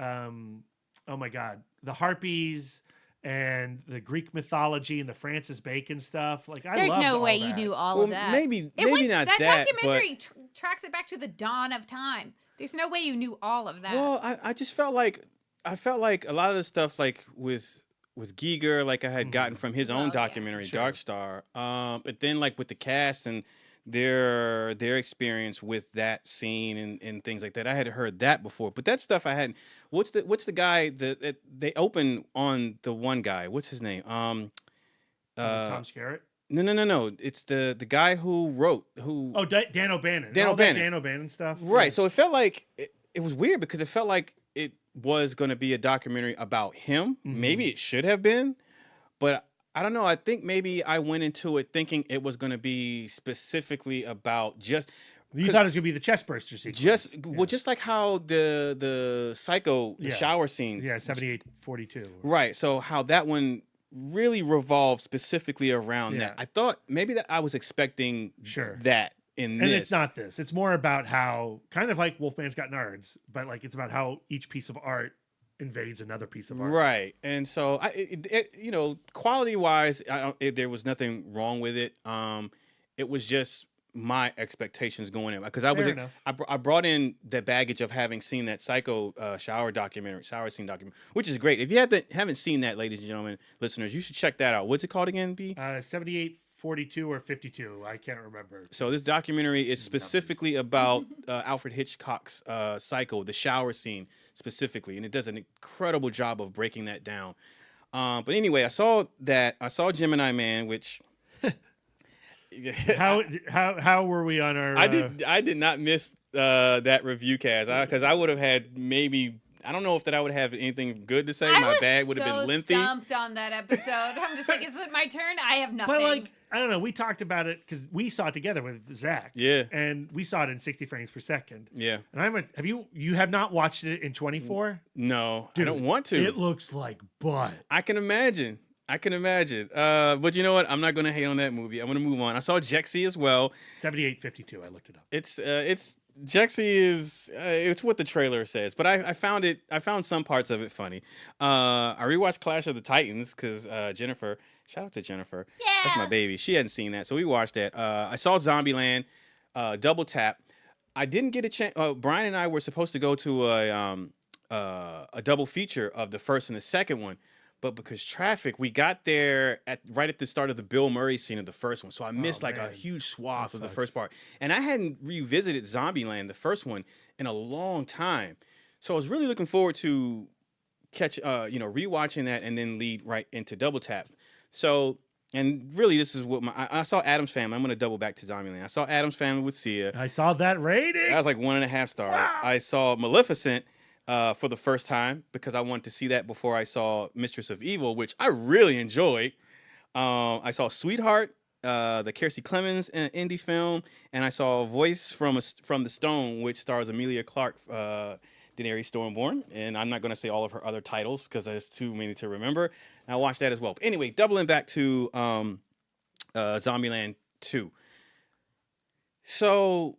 oh my God, the harpies and the Greek mythology and the Francis Bacon stuff? Like, I There's loved no all way you that. knew all Well, of that. maybe It went- not that that, documentary tracks it back to the dawn of time. There's no way you knew all of that. Well, I just felt like a lot of the stuff like with Giger, like I had gotten from his own Well, yeah. documentary, Sure. Dark Star. But then like with the cast and their experience with that scene and things like that, I had heard that before. But that stuff I hadn't. What's the guy that they open on the one guy? What's his name? Tom Skerritt? No. It's the guy who wrote Oh, Dan O'Bannon. Dan All that O'Bannon. Dan O'Bannon stuff. Right. Yeah. So it felt like it was weird because it felt like it was going to be a documentary about him. Maybe it should have been, but I don't know. I think maybe I went into it thinking it was going to be specifically about just. You thought it was gonna be the chest burster sequence. Just like how the Psycho Yeah. shower scene. Yeah, 78-42. Right. So how that one really revolved specifically around Yeah. that. I thought maybe that I was expecting Sure. that in And this. it's not this. It's more about how, kind of like Wolfman's Got Nards, but like it's about how each piece of art invades another piece of art. Right, and so quality wise, there was nothing wrong with it. It was just my expectations going in because Fair enough. I brought in the baggage of having seen that Psycho shower scene documentary, which is great. If you haven't seen that, ladies and gentlemen, listeners, you should check that out. What's it called again, B? 78-42 or 52. I can't remember. So this documentary is specifically about Alfred Hitchcock's Psycho, the shower scene specifically, and it does an incredible job of breaking that down. But anyway, I saw Gemini Man, which How were we on our? I did not miss that review cast because I would have had maybe. I don't know if I would have anything good to say. My bag would have been lengthy. I was stumped on that episode. I'm just like, is it my turn? I have nothing. But like, I don't know. We talked about it because we saw it together with Zach. Yeah. And we saw it in 60 frames per second. Yeah. And you have not watched it in 24? No, Dude, I don't want to. It looks like butt. I can imagine. I can imagine. But you know what? I'm not going to hate on that movie. I'm going to move on. I saw Jexy as well. 78.52. I looked it up. It's Jexy is it's what the trailer says, but I found some parts of it funny. I rewatched Clash of the Titans because Jennifer, shout out to Jennifer, that's my baby. She hadn't seen that, so we watched that. I saw Zombieland, double tap. I didn't get a chance. Brian and I were supposed to go to a double feature of the first and the second one. But because traffic, we got there right at the start of the Bill Murray scene of the first one. So I missed a huge swath of the first part. And I hadn't revisited Zombieland, the first one, in a long time. So I was really looking forward to rewatching that and then lead right into Double Tap. So, and really this is what I saw Addams Family. I'm going to double back to Zombieland. I saw Addams Family with Sia. I saw that rating. That was like 1.5 stars. Wow. I saw Maleficent. For the first time because I wanted to see that before I saw Mistress of Evil, which I really enjoyed. I saw Sweetheart, the Kiersey Clemens indie film, and I saw Voice from the Stone, which stars Emilia Clarke, Daenerys Stormborn, and I'm not going to say all of her other titles because there's too many to remember. And I watched that as well. But anyway, doubling back to Zombieland 2. So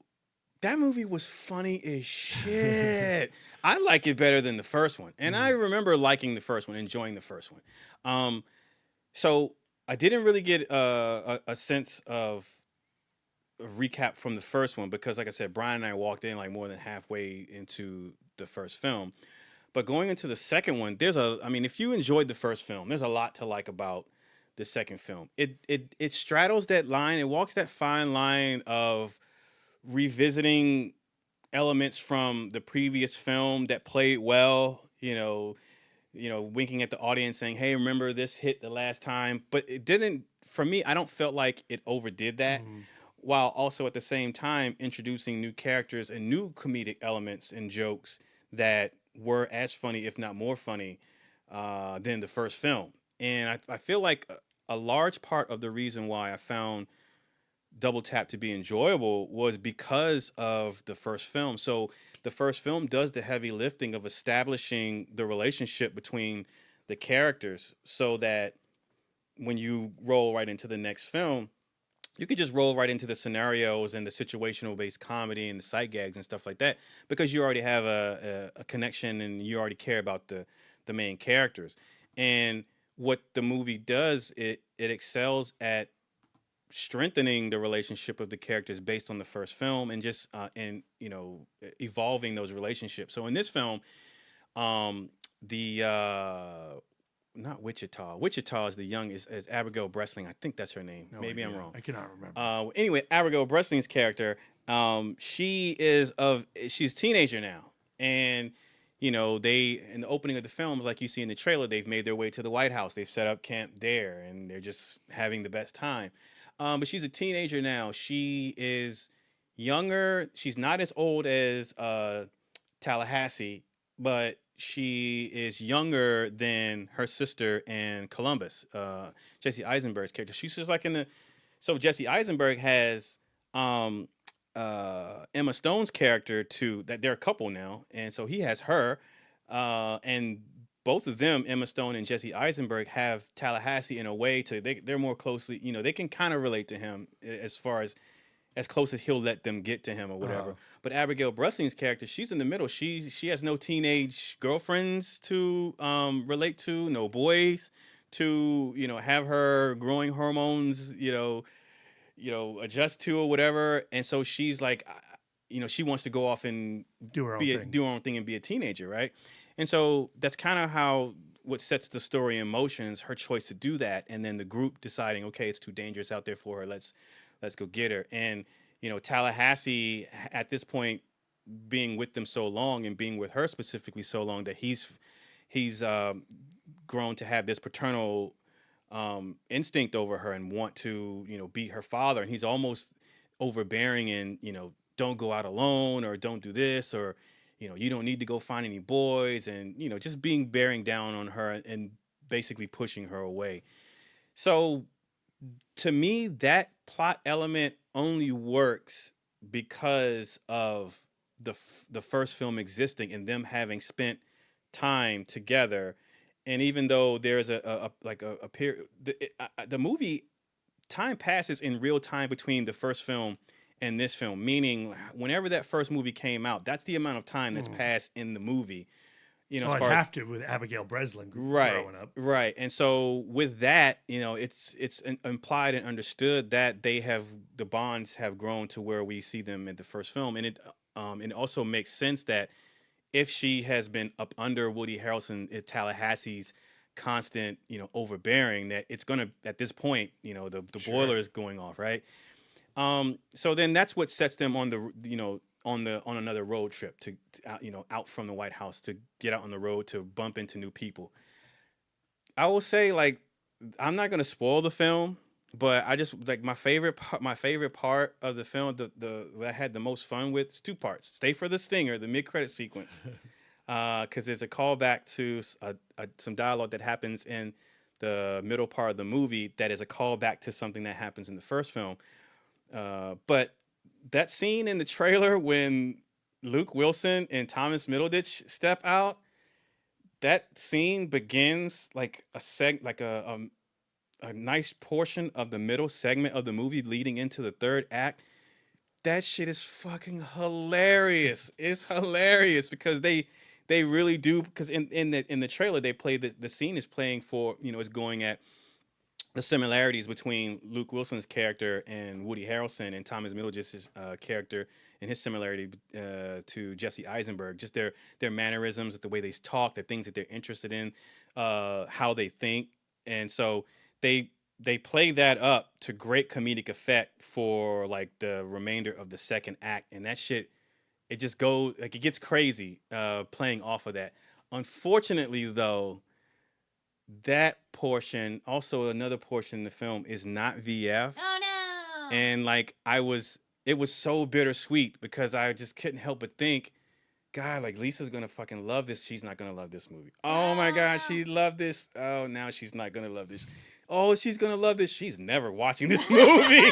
that movie was funny as shit. I like it better than the first one. And I remember liking the first one, enjoying the first one. So I didn't really get a sense of a recap from the first one because, like I said, Brian and I walked in like more than halfway into the first film. But going into the second one, if you enjoyed the first film, there's a lot to like about the second film. It straddles that line. It walks that fine line of revisiting elements from the previous film that played well, winking at the audience saying, hey, remember this hit the last time. But it didn't, for me, I don't feel like it overdid that, while also at the same time introducing new characters and new comedic elements and jokes that were as funny, if not more funny, than the first film. And I feel like a large part of the reason why I found Double Tap to be enjoyable was because of the first film. So the first film does the heavy lifting of establishing the relationship between the characters so that when you roll right into the next film, you could just roll right into the scenarios and the situational based comedy and the sight gags and stuff like that because you already have a connection and you already care about the main characters. And what the movie does, it excels at strengthening the relationship of the characters based on the first film and just evolving those relationships. So in this film, not Wichita is the young is Abigail Breslin. I think that's her name. No Maybe idea. I'm wrong. I cannot remember. Anyway, Abigail Breslin's character, she's a teenager now, and they in the opening of the film, like you see in the trailer, they've made their way to the White House. They've set up camp there, and they're just having the best time. But she's a teenager now. She is younger. She's not as old as Tallahassee, but she is younger than her sister in Columbus, Jesse Eisenberg's character. She's just like so Jesse Eisenberg has Emma Stone's character too, that they're a couple now. And so he has her, and both of them, Emma Stone and Jesse Eisenberg, have Tallahassee in a way they're more closely, they can kind of relate to him as far as close as he'll let them get to him or whatever. But Abigail Breslin's character, she's in the middle. She has no teenage girlfriends to relate to, no boys to, have her growing hormones, adjust to or whatever. And so she's like, she wants to go off and do her own thing and be a teenager, right? And so that's kind of what sets the story in motion is her choice to do that. And then the group deciding, okay, it's too dangerous out there for her. Let's go get her. And, Tallahassee at this point being with them so long and being with her specifically so long that he's grown to have this paternal instinct over her and want to, be her father. And he's almost overbearing and, don't go out alone or don't do this or, you don't need to go find any boys and, just bearing down on her and basically pushing her away. So to me, that plot element only works because of the first film existing and them having spent time together and even though there's a period, the movie time passes in real time between the first film and this film, meaning whenever that first movie came out, that's the amount of time that's passed in the movie. You know, Oh, as I'd far have to with Abigail Breslin growing up. right. And so with that, you know, it's implied and understood that the bonds have grown to where we see them in the first film, and it also makes sense that if she has been up under Woody Harrelson at Tallahassee's constant, you know, overbearing, that it's gonna at this point, you know, the boiler is going off, right? So then that's what sets them on the, you know, on another road trip to you know, out from the White House, to get out on the road to bump into new people. I will say, like, I'm not gonna spoil the film, but I just like my favorite part of the film, the what I had the most fun with, is two parts. Stay for the stinger, the mid-credit sequence, because it's a callback to some dialogue that happens in the middle part of the movie that is a callback to something that happens in the first film. But that scene in the trailer when Luke Wilson and Thomas Middleditch step out, that scene begins like a nice portion of the middle segment of the movie leading into the third act. That shit is fucking hilarious. It's hilarious because they really do, because in the trailer they play the scene is playing for, you know, it's going at the similarities between Luke Wilson's character and Woody Harrelson, and Thomas Middleditch's character and his similarity to Jesse Eisenberg, just their mannerisms, the way they talk, the things that they're interested in, how they think. And so they play that up to great comedic effect for like the remainder of the second act. And that shit, it just goes, like, it gets crazy playing off of that. Unfortunately, though, that portion, also another portion in the film, is not VF. Oh no! And like it was so bittersweet because I just couldn't help but think, God, like, Lisa's gonna fucking love this. She's not gonna love this movie. Oh my God, she loved this. Oh, now she's not gonna love this. Oh, she's gonna love this. She's never watching this movie.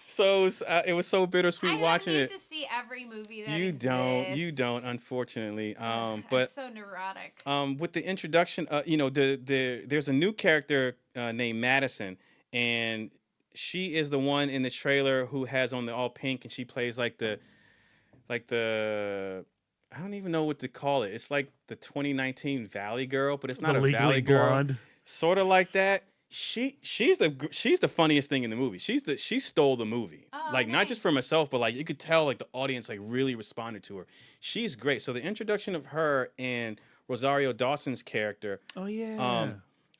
So it was so bittersweet watching it. I don't need to see every movie that You don't, unfortunately. I'm But so neurotic. with the introduction, you know, there's a new character named Madison, and she is the one in the trailer who has on the all pink, and she plays like the I don't even know what to call it. It's like the 2019 Valley Girl, but it's not a Valley Girl. Blonde. Sort of like that. She's the funniest thing in the movie. She stole the movie. Oh, like, nice. not just for myself, but like you could tell like the audience like really responded to her. She's great. So the introduction of her and Rosario Dawson's character. Oh yeah.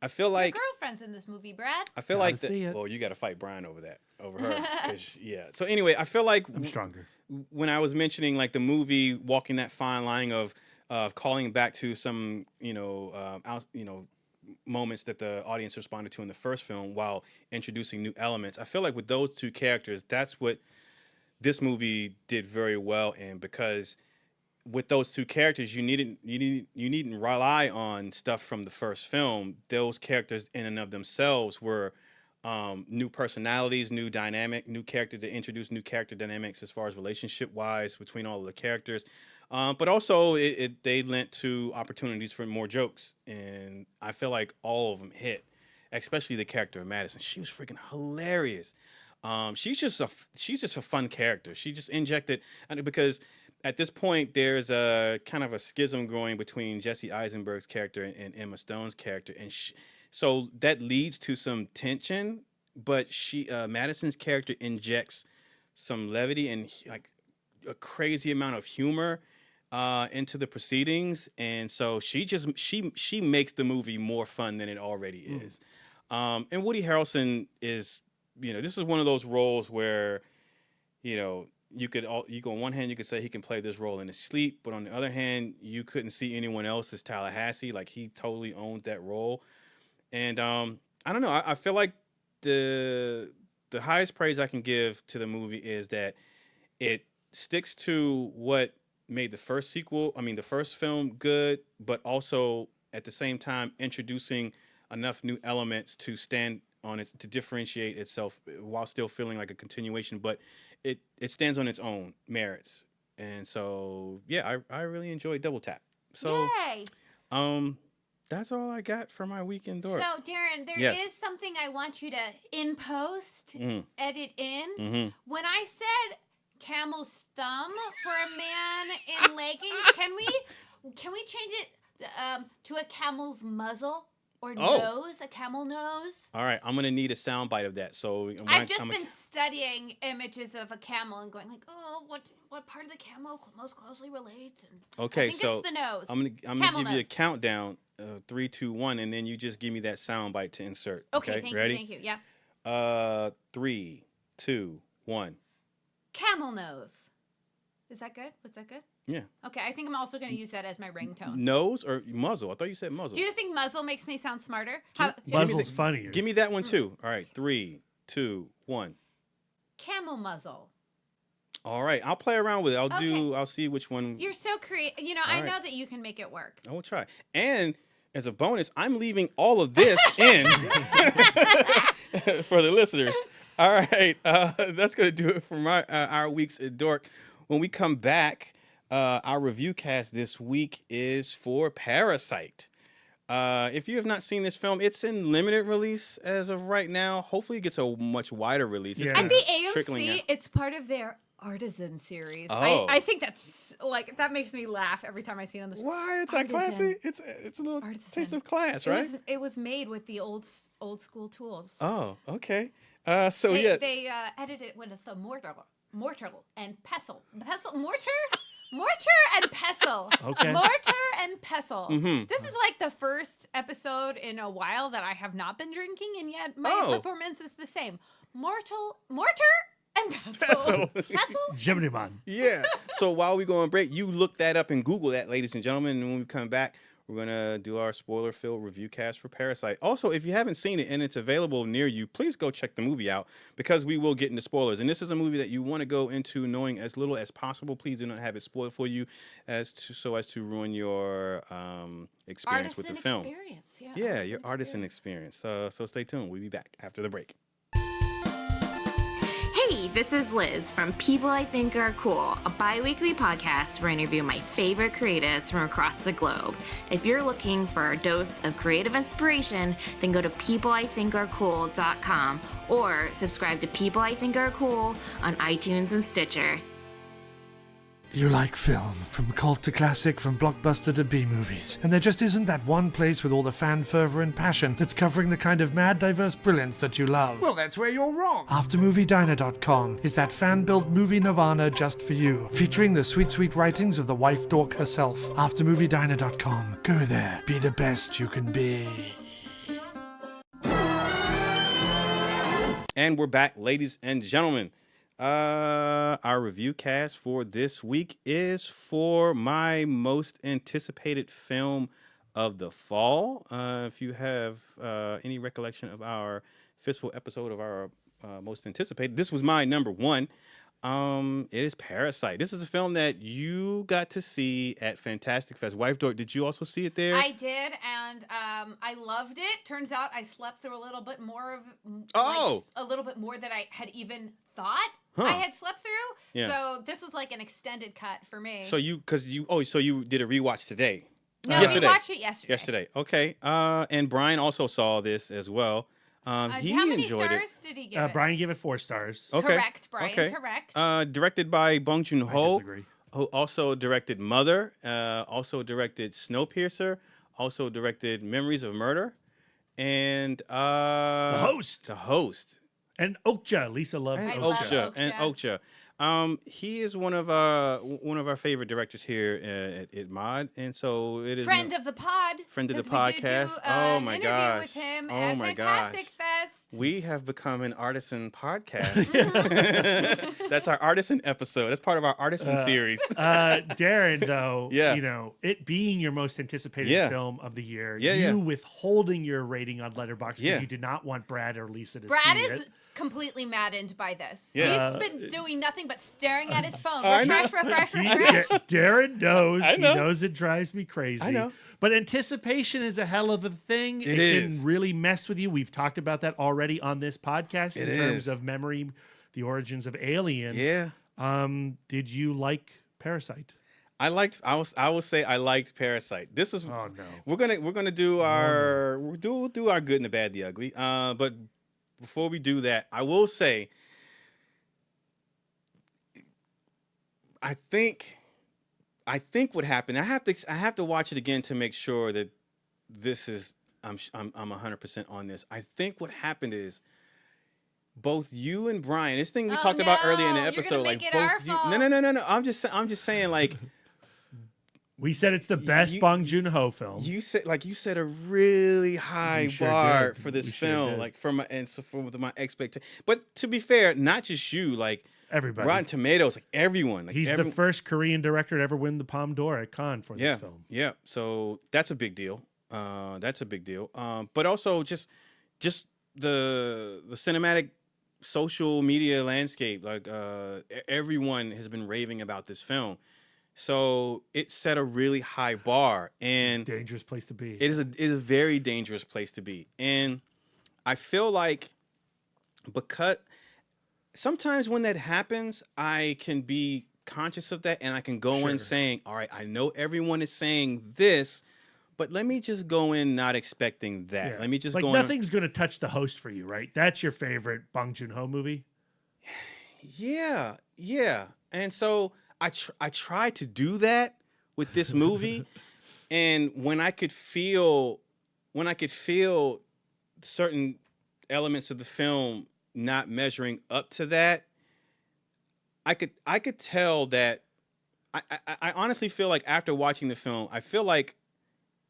I feel like Your girlfriend's in this movie, Brad. I feel Gotta like see it. oh, you got to fight Brian over her. 'Cause, yeah. So anyway, I feel like I'm stronger. when I was mentioning like the movie walking that fine line of calling back to some moments that the audience responded to in the first film while introducing new elements, I feel like with those two characters, that's what this movie did very well in, because with those two characters, you needn't rely on stuff from the first film. Those characters in and of themselves were new personalities, new dynamic, new character to introduce new character dynamics as far as relationship wise between all of the characters. But also they lent to opportunities for more jokes, and I feel like all of them hit, especially the character of Madison. She was freaking hilarious. She's just a fun character. She just injected, and because at this point there's a kind of a schism growing between Jesse Eisenberg's character and Emma Stone's character, and so that leads to some tension. But Madison's character injects some levity and like a crazy amount of humor into the proceedings, and so she makes the movie more fun than it already is. And Woody Harrelson is, this is one of those roles where, you could on one hand you could say he can play this role in his sleep, but on the other hand you couldn't see anyone else as Tallahassee. Like, he totally owned that role, and I don't know. I feel like the highest praise I can give to the movie is that it sticks to what made the first film good, but also at the same time introducing enough new elements to stand on it, to differentiate itself while still feeling like a continuation, but it stands on its own merits. And so yeah, I really enjoyed Double Tap. So Yay! That's all I got for my weekend dork. So, Darren, there is Yes. something I want you to, in post, edit in. Mm-hmm. When I said camel's thumb for a man in leggings, can we change it to a camel's muzzle or nose, a camel nose? All right, I'm gonna need a soundbite of that. So I've just been studying images of a camel and going like, oh, what part of the camel most closely relates? And okay, I think so it's the nose. I'm gonna Camel give you a nose. countdown, 3, 2, 1, and then you just give me that soundbite to insert. Okay, ready? thank you, yeah. 3, 2, 1. Camel nose. Is that good? Was that good? Yeah. Okay, I think I'm also going to use that as my ringtone. Nose or muzzle? I thought you said muzzle. Do you think muzzle makes me sound smarter? Muzzle's funnier. Give me that one too. All right, 3, 2, 1. Camel muzzle. All right, I'll play around with it. Okay. I'll see which one. You're so creative. You know, All I right. know that you can make it work. I will try. And as a bonus, I'm leaving all of this in for the listeners. All right, that's gonna do it for our week's dork. When we come back, our review cast this week is for Parasite. If you have not seen this film, it's in limited release as of right now. Hopefully, it gets a much wider release. It's Yeah. been At the trickling AMC, out. it's part of their Artisan series. Oh. I think that's like that makes me laugh every time I see it on the screen. Why? It's that classy. It's a little Artisan. taste of class, right? It was made with the old school tools. Oh, okay. They edited it with a mortar and pestle. Mortar and pestle. Okay. Mortar and pestle. Mhm. This is like the first episode in a while that I have not been drinking, and yet my Oh. performance is the same. Mortar and pestle. Pestle. Pestle? Jiminy Man. Yeah. So while we go on break, you look that up and Google that, ladies and gentlemen. And when we come back, we're going to do our spoiler-filled review cast for Parasite. Also, if you haven't seen it and it's available near you, please go check the movie out because we will get into spoilers. And this is a movie that you want to go into knowing as little as possible. Please do not have it spoiled for you so as to ruin your experience with the film. Experience. Yeah, your artisan experience. So stay tuned. We'll be back after the break. Hey, this is Liz from People I Think Are Cool, a bi-weekly podcast where I interview my favorite creatives from across the globe. If you're looking for a dose of creative inspiration, then go to peopleithinkarecool.com or subscribe to People I Think Are Cool on iTunes and Stitcher. You like film, from cult to classic, from blockbuster to B-movies. And there just isn't that one place with all the fan fervor and passion that's covering the kind of mad, diverse brilliance that you love. Well, that's where you're wrong. AfterMovieDiner.com is that fan-built movie nirvana just for you, featuring the sweet, sweet writings of the Wife Dork herself. AfterMovieDiner.com. Go there. Be the best you can be. And we're back, ladies and gentlemen. Our review cast for this week is for my most anticipated film of the fall. If you have any recollection of our fistful episode of our most anticipated, this was my number one. It is Parasite. This is a film that you got to see at Fantastic Fest. Wife Dork, did you also see it there? I did, and I loved it. Turns out I slept through a little bit more a little bit more than I had even thought I had slept through. Yeah. So this was like an extended cut for me. So you did a rewatch today? No, yesterday. we watched it yesterday. Yesterday. Okay. And Brian also saw this as well. He how many enjoyed stars did he give it? Brian gave it 4 stars. Okay. Correct, Brian. Okay. Correct. Directed by Bong Joon I Ho, disagree. who also directed Mother, also directed Snowpiercer, also directed Memories of Murder, and The Host. The Host. And Okja. Lisa loves And I love Okja. Okja. And Okja. Okja. He is one of our favorite directors here at ItMod, and so it is Friend of the pod. friend of the 'cause we did podcast. do, Oh an my interview gosh. with him Oh at my Fantastic gosh. Fest. We have become an artisan podcast. That's our artisan episode. That's part of our artisan series. Darren, though, Yeah. you know, it being your most anticipated Yeah. film of the year, Yeah, you yeah. withholding your rating on Letterboxd because Yeah. you did not want Brad or Lisa to Brad see is it. completely maddened by this. Yeah. He's been doing nothing but staring at his phone. I know. Refresh. Darren knows. I He know. knows it drives me crazy. I know. But anticipation is a hell of a thing. It can is. really mess with you. We've talked about that already on this podcast It in terms is. of memory, the origins of Alien. Yeah. Did you like Parasite? I will say I liked Parasite. This is Oh no. we're gonna do our we'll do our good and the bad, the ugly. But before we do that, I will say I think what happened. I have to watch it again to make sure that this is I'm 100% on this. I think what happened is both you and Brian, this thing we talked about earlier in the episode, like both you. No. I'm just saying, like we said it's the best Bong Joon Ho film. You said a really high bar for this film, like for my expectation. But to be fair, not just you, like everybody, Rotten Tomatoes, like everyone. Like he's the first Korean director to ever win the Palme d'Or at Cannes for this film. Yeah, so that's a big deal. But also just the cinematic social media landscape, like everyone has been raving about this film. So it set a really high bar, and dangerous place to be. It is a very dangerous place to be, and I feel like because sometimes when that happens, I can be conscious of that, and I can go in saying, "All right, I know everyone is saying this, but let me just go in not expecting that. Yeah. Let me just like go nothing's going to touch the host for you, right? That's your favorite Bong Joon Ho movie." Yeah, and so I tried to do that with this movie, and when I could feel certain elements of the film not measuring up to that, I could tell that I honestly feel like after watching the film, I feel like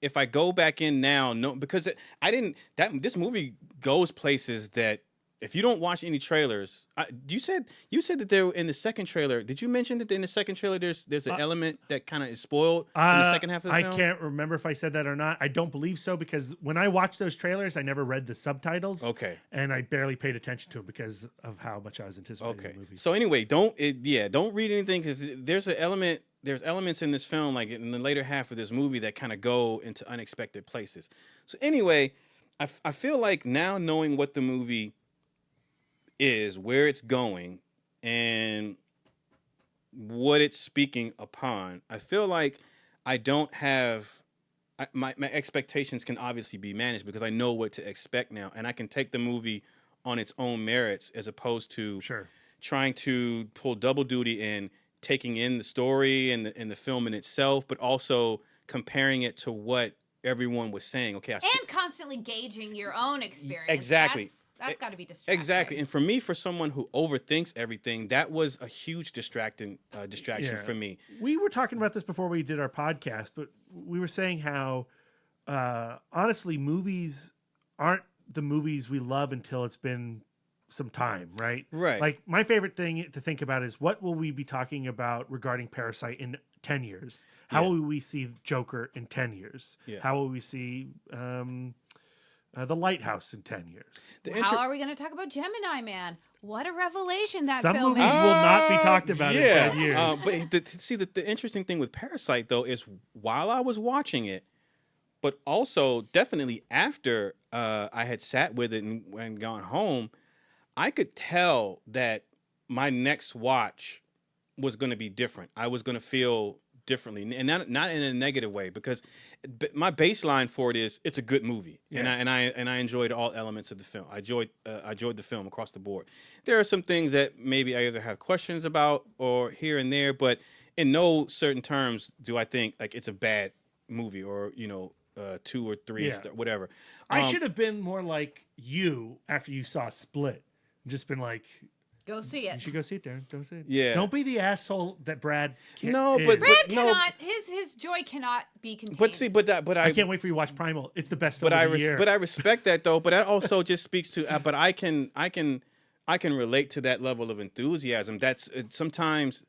if I go back in now, because this movie goes places that if you don't watch any trailers, you said that they were in the second trailer. Did you mention that in the second trailer there's an element that kind of is spoiled in the second half of the film? I can't remember if I said that or not. I don't believe so, because when I watched those trailers, I never read the subtitles. Okay. And I barely paid attention to it because of how much I was anticipating the movie. So anyway, don't read anything, because there's elements in this film, like in the later half of this movie, that kind of go into unexpected places. So anyway, I feel like now knowing what the movie is, where it's going, and what it's speaking upon, I feel like I don't have my expectations can obviously be managed, because I know what to expect now, and I can take the movie on its own merits as opposed to trying to pull double duty in taking in the story and the film in itself, but also comparing it to what everyone was saying. Okay, and constantly gauging your own experience. Exactly. That's got to be distracting. Exactly. And for me, for someone who overthinks everything, that was a huge distraction for me. We were talking about this before we did our podcast, but we were saying how, honestly, movies aren't the movies we love until it's been some time, right? Right. Like, my favorite thing to think about is, what will we be talking about regarding Parasite in 10 years? How will we see Joker in 10 years? Yeah. How will we see The Lighthouse in 10 years? How are we going to talk about Gemini Man? What a revelation that Some film movies is. will not be talked about in 10 years. But the interesting thing with Parasite, though, is while I was watching it, but also definitely after I had sat with it and gone home, I could tell that my next watch was going to be different. I was going to feel differently, and not in a negative way, because my baseline for it is it's a good movie, and I enjoyed all elements of the film. I enjoyed the film across the board. There are some things that maybe I either have questions about or here and there, but in no certain terms do I think like it's a bad movie or 2 or 3 whatever. I should have been more like you after you saw Split. Just been like, go see it. You should go see it, Darren. Go see it. Yeah. Don't be the asshole that Brad can't. No, is. but Brad cannot. His joy cannot be contained. But I can't wait for you to watch Primal. It's the best film of the year. But I respect that, though. But that also just speaks to. But I can relate to that level of enthusiasm. Sometimes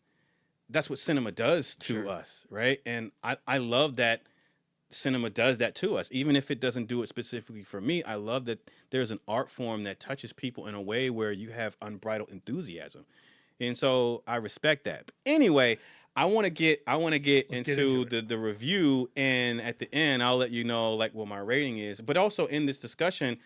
that's what cinema does to us, right? And I love that cinema does that to us, even if it doesn't do it specifically for me. I love that there's an art form that touches people in a way where you have unbridled enthusiasm, and so I respect that. But anyway, I want to get into the review, and at the end I'll let you know like what my rating is. But also in this discussion,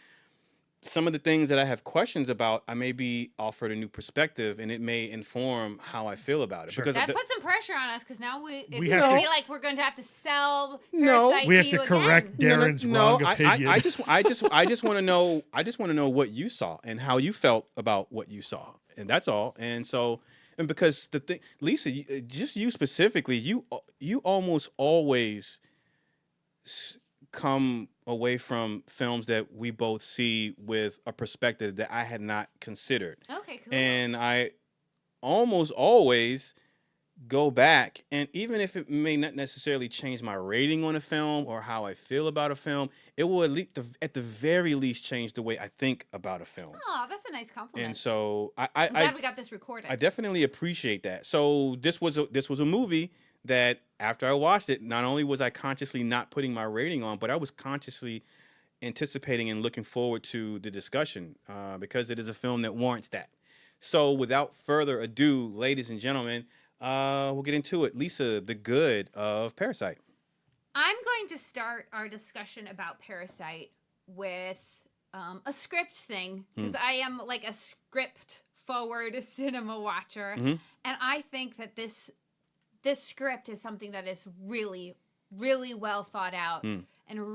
some of the things that I have questions about, I may be offered a new perspective, and it may inform how I feel about it. Sure. Because That puts some pressure on us because now it's We going have to to- be like we're going to have to sell No. Parasite We have to to you correct again. Darren's wrong opinion. I just want to know. I just want to know what you saw and how you felt about what you saw, and that's all. And so, and because the thing, Lisa, just you specifically, you almost always come away from films that we both see with a perspective that I had not considered. Okay, cool. And I almost always go back, and even if it may not necessarily change my rating on a film or how I feel about a film, it will at the very least change the way I think about a film. Oh, that's a nice compliment. And so I'm glad we got this recorded. I definitely appreciate that. So this was a movie that after I watched it, not only was I consciously not putting my rating on, but I was consciously anticipating and looking forward to the discussion because it is a film that warrants that. So without further ado, ladies and gentlemen, we'll get into it. Lisa, the good of Parasite. I'm going to start our discussion about Parasite with a script thing because I am like a script forward cinema watcher, and I think that this script is something that is really, really well thought out and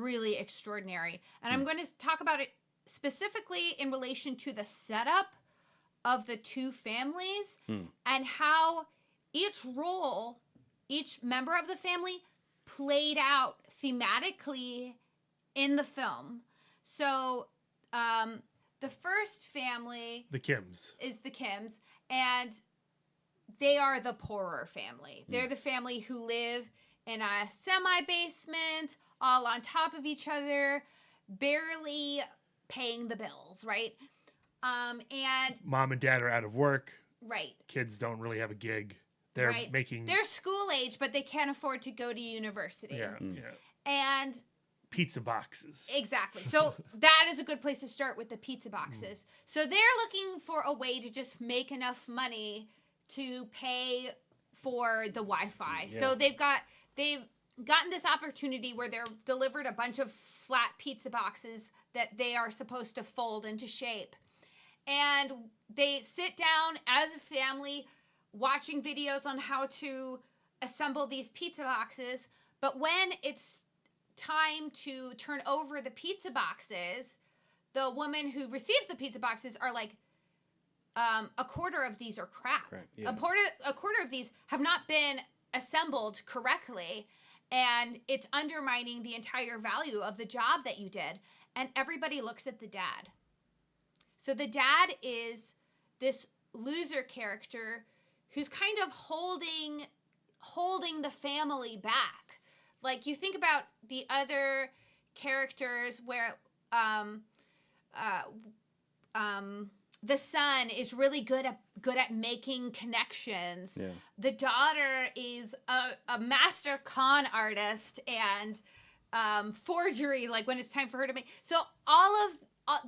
really extraordinary. And I'm going to talk about it specifically in relation to the setup of the two families and how each role, each member of the family played out thematically in the film. So the first family The Kims. is the Kims, and they are the poorer family. They're the family who live in a semi-basement, all on top of each other, barely paying the bills, right? And Mom and dad are out of work. right. Kids don't really have a gig. They're right. making They're school age, but they can't afford to go to university. yeah. And Pizza boxes. exactly. So that is a good place to start with the pizza boxes. So they're looking for a way to just make enough money to pay for the Wi-Fi. So they've gotten this opportunity where they're delivered a bunch of flat pizza boxes that they are supposed to fold into shape. And they sit down as a family watching videos on how to assemble these pizza boxes. But when it's time to turn over the pizza boxes, the woman who receives the pizza boxes are like, a quarter of these are crap. Yeah. A quarter of these have not been assembled correctly, and it's undermining the entire value of the job that you did. And everybody looks at the dad. So the dad is this loser character who's kind of holding the family back. Like, you think about the other characters where the son is really good at making connections. Yeah. The daughter is a master con artist and forgery, like when it's time for her to make. So all of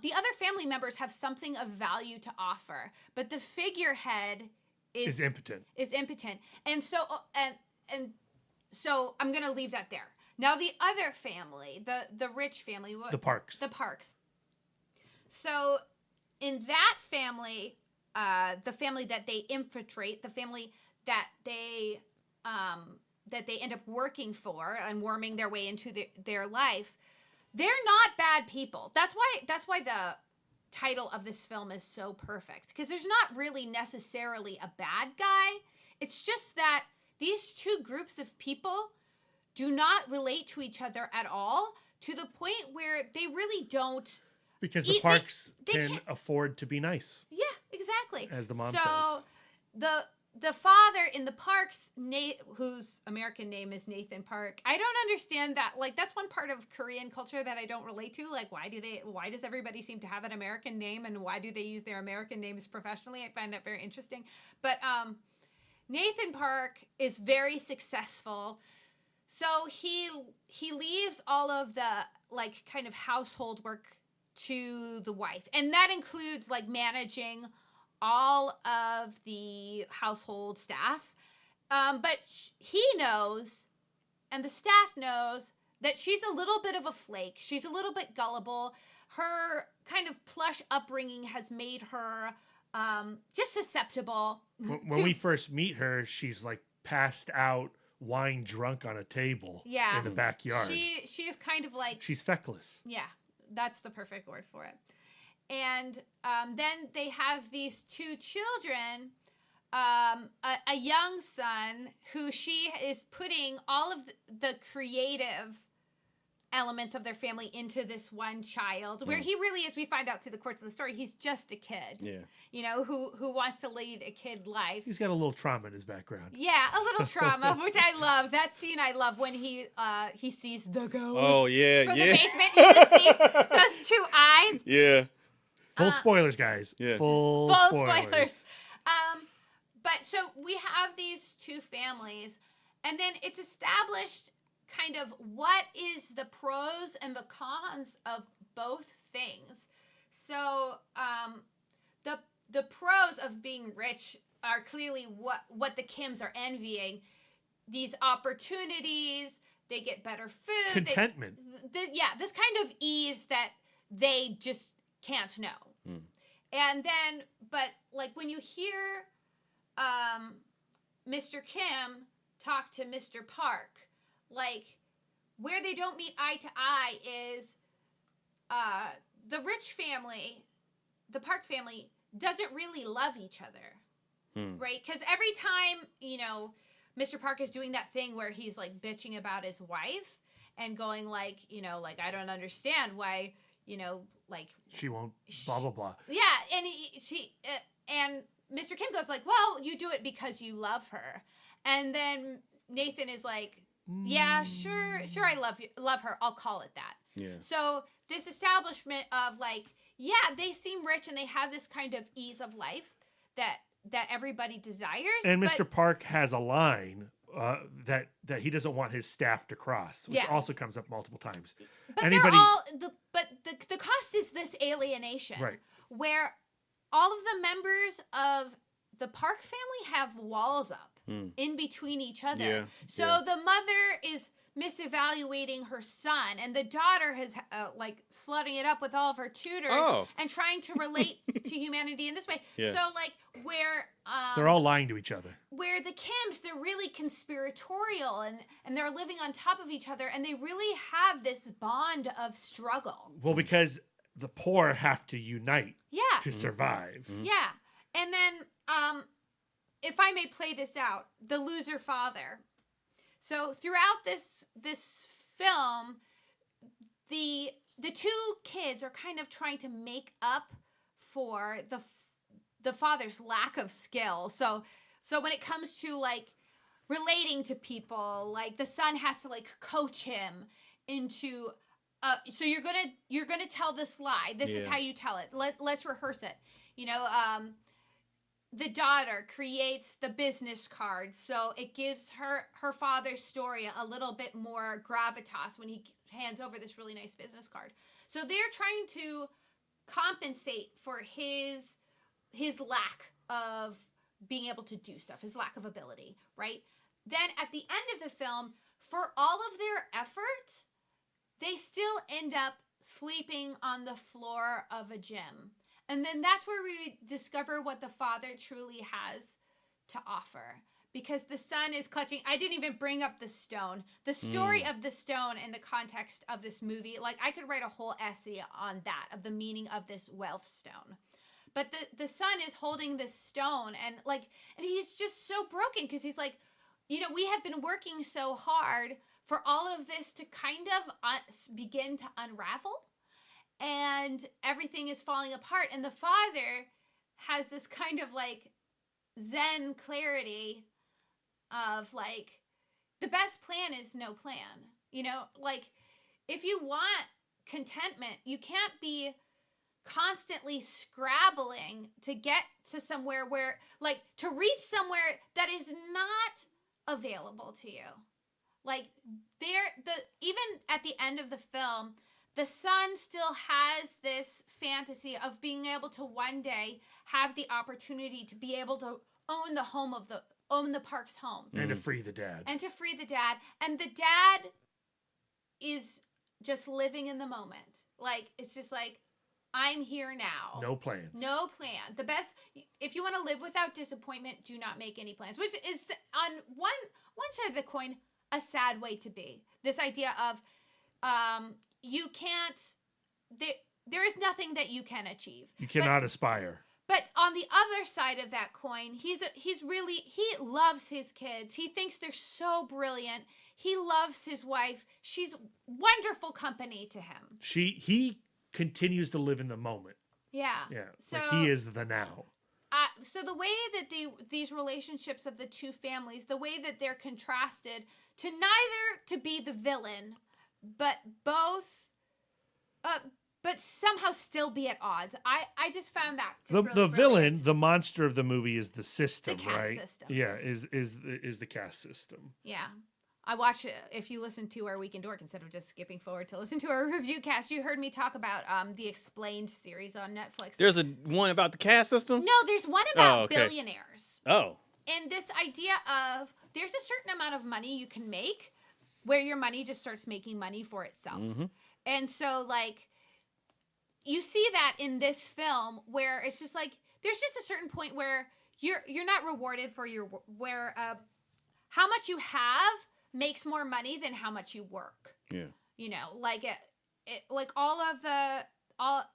the other family members have something of value to offer, but the figurehead is impotent. And so and so I'm gonna leave that there. Now the other family, the rich family, The Parks. The Parks. So in that family, the family that they infiltrate, the family that they end up working for and worming their way into their life, they're not bad people. That's why the title of this film is so perfect, because there's not really necessarily a bad guy. It's just that these two groups of people do not relate to each other at all, to the point where they really don't. Because the Parks can afford to be nice. Yeah, exactly. As the mom says. So the father in the Parks, whose American name is Nathan Park, I don't understand that. Like, that's one part of Korean culture that I don't relate to. Like, why does everybody seem to have an American name, and why do they use their American names professionally? I find that very interesting. But Nathan Park is very successful. So he leaves all of the like kind of household work to the wife, and that includes like managing all of the household staff. But he knows, and the staff knows, that she's a little bit of a flake. She's a little bit gullible. her kind of plush upbringing has made her just susceptible. When we first meet her, she's like passed out, wine drunk on a table in the backyard. She is kind of like... She's feckless. Yeah, that's the perfect word for it. And then they have these two children, a young son who she is putting all of the creative elements of their family into this one child, where he really is, we find out through the course of the story, he's just a kid. Yeah. You know, who wants to lead a kid life. He's got a little trauma in his background. Yeah, a little trauma, which I love. That scene I love when he sees the ghost. Oh, yeah, from the basement. You just see those two eyes. Yeah. Full spoilers, guys. Yeah. Full spoilers. But so we have these two families, and then it's established kind of what is the pros and the cons of both things. So the pros of being rich are clearly what the Kims are envying. These opportunities, they get better food. Contentment. This kind of ease that they just can't know. And then, but like when you hear Mr. Kim talk to Mr. Park, like where they don't meet eye to eye is the rich family, the Park family, doesn't really love each other, right? Because every time, you know, Mr. Park is doing that thing where he's like bitching about his wife and going like, you know, like, I don't understand why, you know, like she won't blah blah blah. Yeah, and and Mr. Kim goes like, well, you do it because you love her. And then Nathan is like, yeah, sure, I love her. I'll call it that. Yeah. So this establishment of like, yeah, they seem rich and they have this kind of ease of life that everybody desires. And Mr. Park has a line that he doesn't want his staff to cross, which also comes up multiple times. But the cost is this alienation, right? Where all of the members of the Park family have walls up in between each other. Yeah. So the mother is misevaluating her son, and the daughter has like slutting it up with all of her tutors and trying to relate to humanity in this way. Yeah. So like where they're all lying to each other. Where the Kims, they're really conspiratorial and they're living on top of each other, and they really have this bond of struggle. Well, because the poor have to unite to survive. Yeah. And then if I may play this out, the loser father. So throughout this film, the two kids are kind of trying to make up for the father's lack of skill. So when it comes to like relating to people, like the son has to like coach him into so you're gonna tell this lie. This is how you tell it. Let's rehearse it. You know, the daughter creates the business card, so it gives her father's story a little bit more gravitas when he hands over this really nice business card. So they're trying to compensate for his lack of being able to do stuff, his lack of ability, right? Then at the end of the film, for all of their effort, they still end up sleeping on the floor of a gym. And then that's where we discover what the father truly has to offer. Because the son is clutching. I didn't even bring up the stone. The story of the stone in the context of this movie, like I could write a whole essay on that, of the meaning of this wealth stone. But the son is holding this stone and he's just so broken because he's like, you know, we have been working so hard for all of this to kind of begin to unravel. And everything is falling apart. And the father has this kind of like Zen clarity of like, the best plan is no plan. You know, like if you want contentment, you can't be constantly scrabbling to get to somewhere where, like, to reach somewhere that is not available to you. Like even at the end of the film, the son still has this fantasy of being able to one day have the opportunity to be able to own the Park's home. And to free the dad. And the dad is just living in the moment. Like, it's just like, I'm here now. No plans. No plan. The best, if you want to live without disappointment, do not make any plans, which is on one side of the coin, a sad way to be. This idea of you can't, there is nothing that you can achieve. You cannot aspire. But on the other side of that coin, he loves his kids. He thinks they're so brilliant. He loves his wife. She's wonderful company to him. He continues to live in the moment. Yeah. Yeah. So like he is the now. So the way that these relationships of the two families, the way that they're contrasted to neither to be the villain, but both, but somehow still be at odds. I just found that just really the villain, brilliant. the monster of the movie is the system, The caste right? system. Yeah, is the caste system. Yeah. I watched it. If you listen to our Week in Dork instead of just skipping forward to listen to our review cast, you heard me talk about the Explained series on Netflix. There's one about the caste system? No, there's one about okay. billionaires. Oh. And this idea of there's a certain amount of money you can make where your money just starts making money for itself. Mm-hmm. And so, like, you see that in this film where it's just like there's just a certain point where you're not rewarded for your how much you have makes more money than how much you work. Yeah. You know, like it like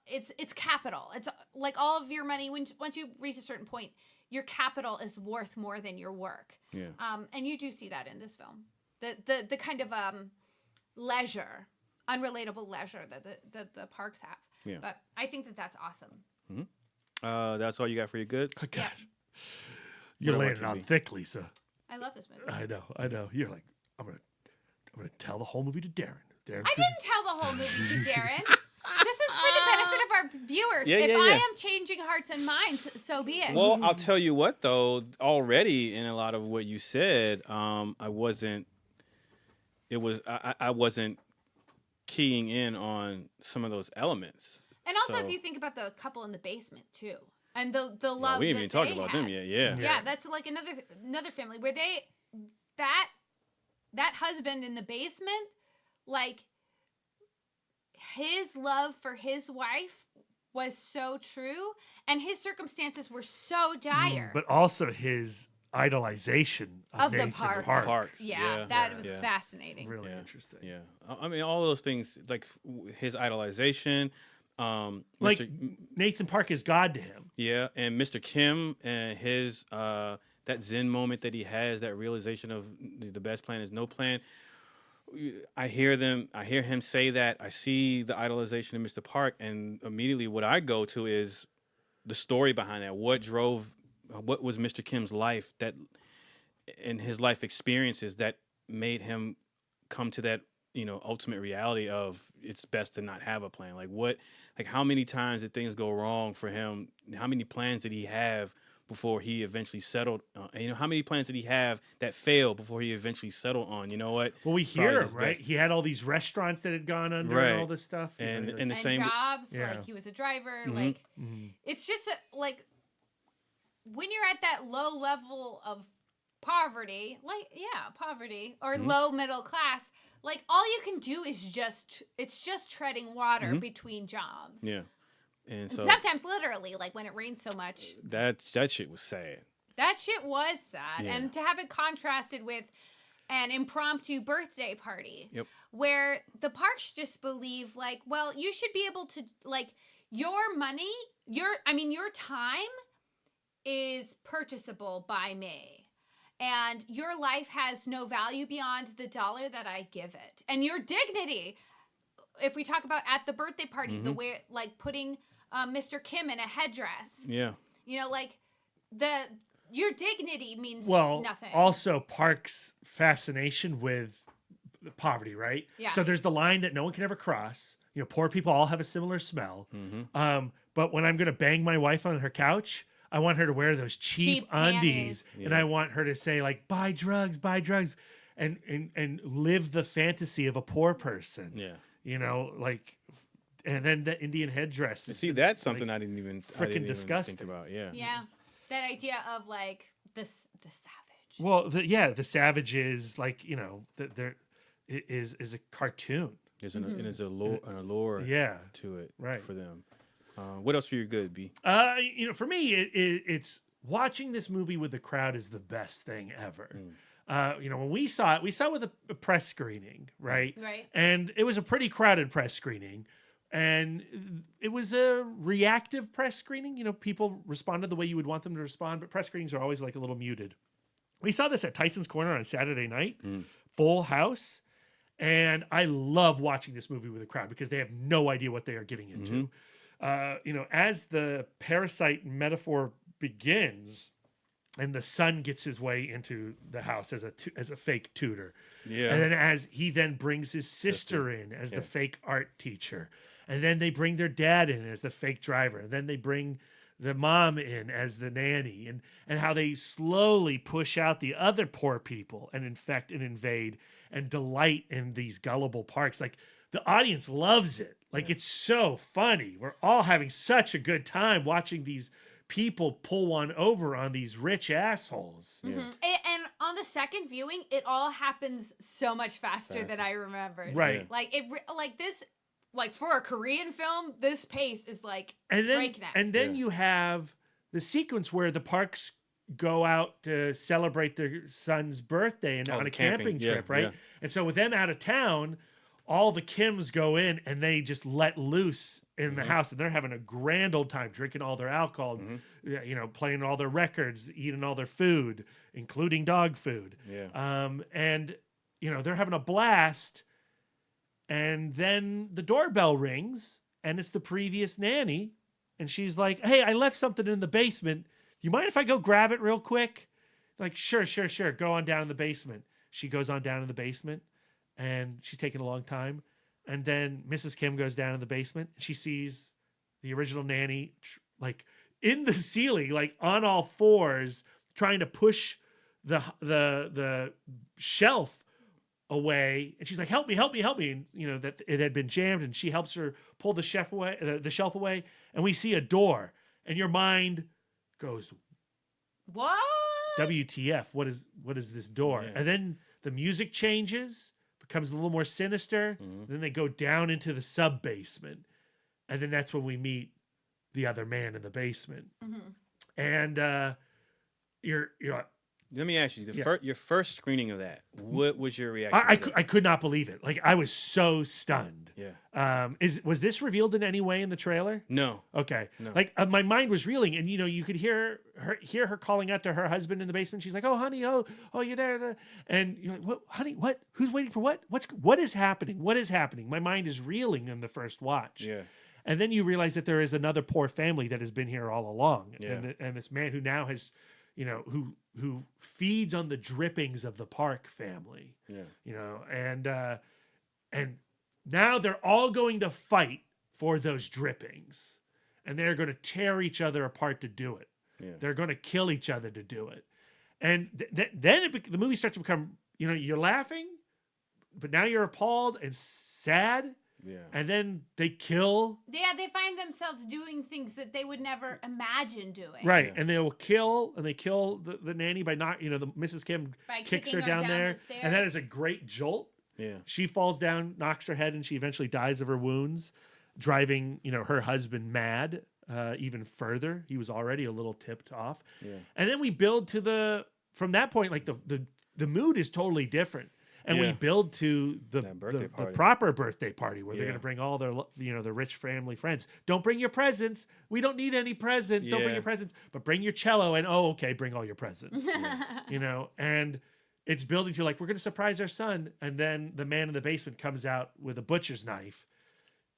it's capital. It's like all of your money once you reach a certain point, your capital is worth more than your work. Yeah. And you do see that in this film. The kind of leisure, unrelatable leisure that the parks have. Yeah. But I think that's awesome. Mm-hmm. That's all you got for your good? Oh, God. Yeah. You're What laying about it you, on B? thick, Lisa. I love this movie. I know. You're like, I'm gonna tell the whole movie to Darren. I didn't tell the whole movie to Darren. This is for the benefit of our viewers. Yeah, if yeah, I yeah. am changing hearts and minds, so be it. Well, I'll tell you what, though. Already in a lot of what you said, I wasn't keying in on some of those elements. And also, So- if you think about the couple in the basement too, and the Yeah, love we ain't that even talked they about had. them yet. Yeah. Yeah, that's like another family where that husband in the basement, like his love for his wife was so true, and his circumstances were so dire. But also his idolization Of the Nathan Parks. Parks. Yeah, that was fascinating. Really Yeah. interesting. Yeah. I mean, all those things, like his idolization. Like Nathan Park is God to him. Yeah, and Mr. Kim and his that Zen moment that he has, that realization of the best plan is no plan. I hear him say that. I see the idolization of Mr. Park, and immediately what I go to is the story behind that. What was Mr. Kim's life and his life experiences that made him come to that, ultimate reality of it's best to not have a plan. Like how many times did things go wrong for him? How many plans did he have before he eventually settled? How many plans did he have that failed before he eventually settled on? You know what? Well, we Probably hear his him, right? best. He had all these restaurants that had gone under Right. and all this stuff. And like- in the And same jobs, Yeah. like he was a driver, Mhm. like Mhm. it's just like when you're at that low level of poverty, poverty or Mhm. low middle class, like all you can do is just treading water Mhm. between jobs. yeah. And And so sometimes literally, like when it rains so much. that shit was sad. That shit was sad. Yeah. And to have it contrasted with an impromptu birthday party Yep. where the Parks just believe like, well, you should be able to like your money, your time is purchasable by me. And your life has no value beyond the dollar that I give it. And your dignity, if we talk about at the birthday party, the way like putting Mr. Kim in a headdress, Yeah. like your dignity means Well, nothing. also Park's fascination with poverty, right? Yeah. So there's the line that no one can ever cross. Poor people all have a similar smell. But when I'm going to bang my wife on her couch, I want her to wear those cheap undies, panties. and I want her to say like, buy drugs, and live the fantasy of a poor person. Yeah. And then the Indian headdress. See, that's something I didn't even disgusting. think about. Yeah. Yeah. That idea of like the savage. Well, the savage is like, that there is a cartoon, There's an allure Yeah. to it Right. for them. What else for your good, B? For me, it's watching this movie with the crowd is the best thing ever. When we saw it with a press screening, right? Right. And it was a pretty crowded press screening. And it was a reactive press screening. People responded the way you would want them to respond, but press screenings are always like a little muted. We saw this at Tyson's Corner on Saturday night, full house. And I love watching this movie with a crowd because they have no idea what they are getting into. As the Parasite metaphor begins and the son gets his way into the house as a fake tutor. Yeah. And then as he then brings his sister in as the fake art teacher. And then they bring their dad in as the fake driver. And then they bring the mom in as the nanny, and how they slowly push out the other poor people and infect and invade and delight in these gullible parks. Like, the audience loves it. Like, it's so funny. We're all having such a good time watching these people pull one over on these rich assholes. Mm-hmm. And on the second viewing, it all happens so much faster than I remembered. Right. Like for a Korean film, this pace is like breakneck. And then you have the sequence where the Parks go out to celebrate their son's birthday and on a camping trip, right? Yeah. And so with them out of town, all the Kims go in and they just let loose in the house, and they're having a grand old time, drinking all their alcohol, playing all their records, eating all their food, including dog food. Yeah. They're having a blast. And then the doorbell rings, and it's the previous nanny. And she's like, "Hey, I left something in the basement. You mind if I go grab it real quick?" Like, sure. Go on down in the basement. She goes on down in the basement, and she's taking a long time. And then Mrs. Kim goes down in the basement. And she sees the original nanny, like, in the ceiling, like, on all fours, trying to push the shelf away, and she's like, help me, and that it had been jammed, and she helps her pull the shelf away, and we see a door, and your mind goes, what? WTF, what is this door? And then the music changes, becomes a little more sinister. Then they go down into the sub basement, and then that's when we meet the other man in the basement. And you're let me ask you, your first screening of that, what was your reaction? I could not believe it. Like, I was so stunned. Yeah. Was this revealed in any way in the trailer? No. Okay. No. Like, my mind was reeling, and you could hear her calling out to her husband in the basement. She's like, "Oh, honey, oh, you're there," and you're like, "What, honey? What? Who's waiting for what? What is happening? What is happening?" My mind is reeling in the first watch. Yeah. And then you realize that there is another poor family that has been here all along, Yeah. and this man who now has, who feeds on the drippings of the Park family. Yeah. And now they're all going to fight for those drippings, and they're going to tear each other apart to do it. Yeah. They're going to kill each other to do it. And then the movie starts to become, you're laughing, but now you're appalled and sad. Yeah. And then they kill. Yeah, they find themselves doing things that they would never imagine doing. Right. Yeah. And they kill the nanny by not, the Mrs. Kim By kicks her kicking her down down there. the stairs. And that is a great jolt. Yeah. She falls down, knocks her head, and she eventually dies of her wounds, driving, her husband mad even further. He was already a little tipped off. Yeah. And then we build from that point, like the mood is totally different. And we build to the proper birthday party where they're going to bring all their, the rich family friends. Don't bring your presents. We don't need any presents. Don't bring your presents, but bring your cello and, bring all your presents. And it's building to, like, we're going to surprise our son. And then the man in the basement comes out with a butcher's knife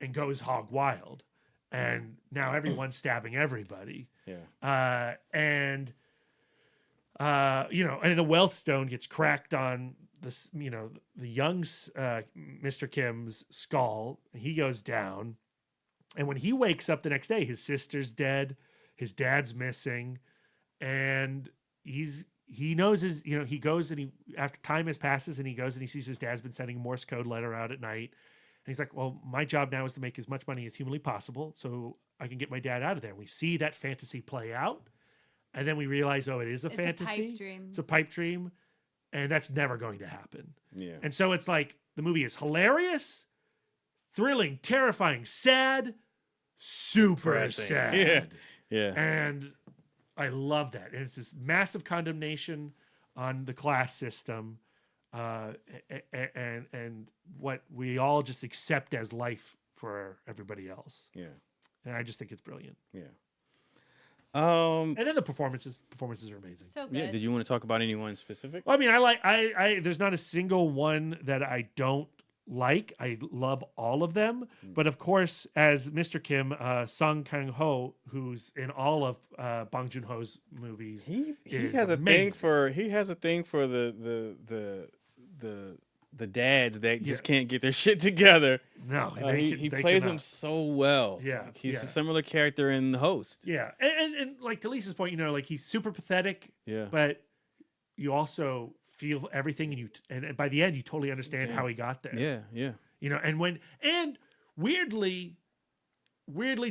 and goes hog wild. And now everyone's stabbing everybody. Yeah. And the wealth stone gets cracked on the young Mr. Kim's skull. He goes down, and when he wakes up the next day, his sister's dead, his dad's missing, and he knows he goes and after time has passes, and he goes and he sees his dad's been sending a Morse code letter out at night, and he's like, "Well, my job now is to make as much money as humanly possible, so I can get my dad out of there." And we see that fantasy play out, and then we realize, it is a fantasy. A pipe dream. It's a pipe dream. And that's never going to happen. Yeah. And so it's like the movie is hilarious, thrilling, terrifying, sad, super Depressing. sad. Yeah. And I love that. And it's this massive condemnation on the class system, and what we all just accept as life for everybody else. Yeah. And I just think it's brilliant. Yeah. And then the performances are amazing. So good. Yeah. Did you want to talk about anyone specific? Well, I mean, I there's not a single one that I don't like. I love all of them. But of course, as Mr. Kim, Song Kang-ho, who's in all of Bong Joon Ho's movies, He is has a amazing. thing for the dads that just can't get their shit together. No, he plays them so well. Yeah, Like, he's yeah. a similar character in The Host. Yeah, and like to Lisa's point, like he's super pathetic. Yeah. But you also feel everything, and by the end, you totally understand how he got there. Yeah. And weirdly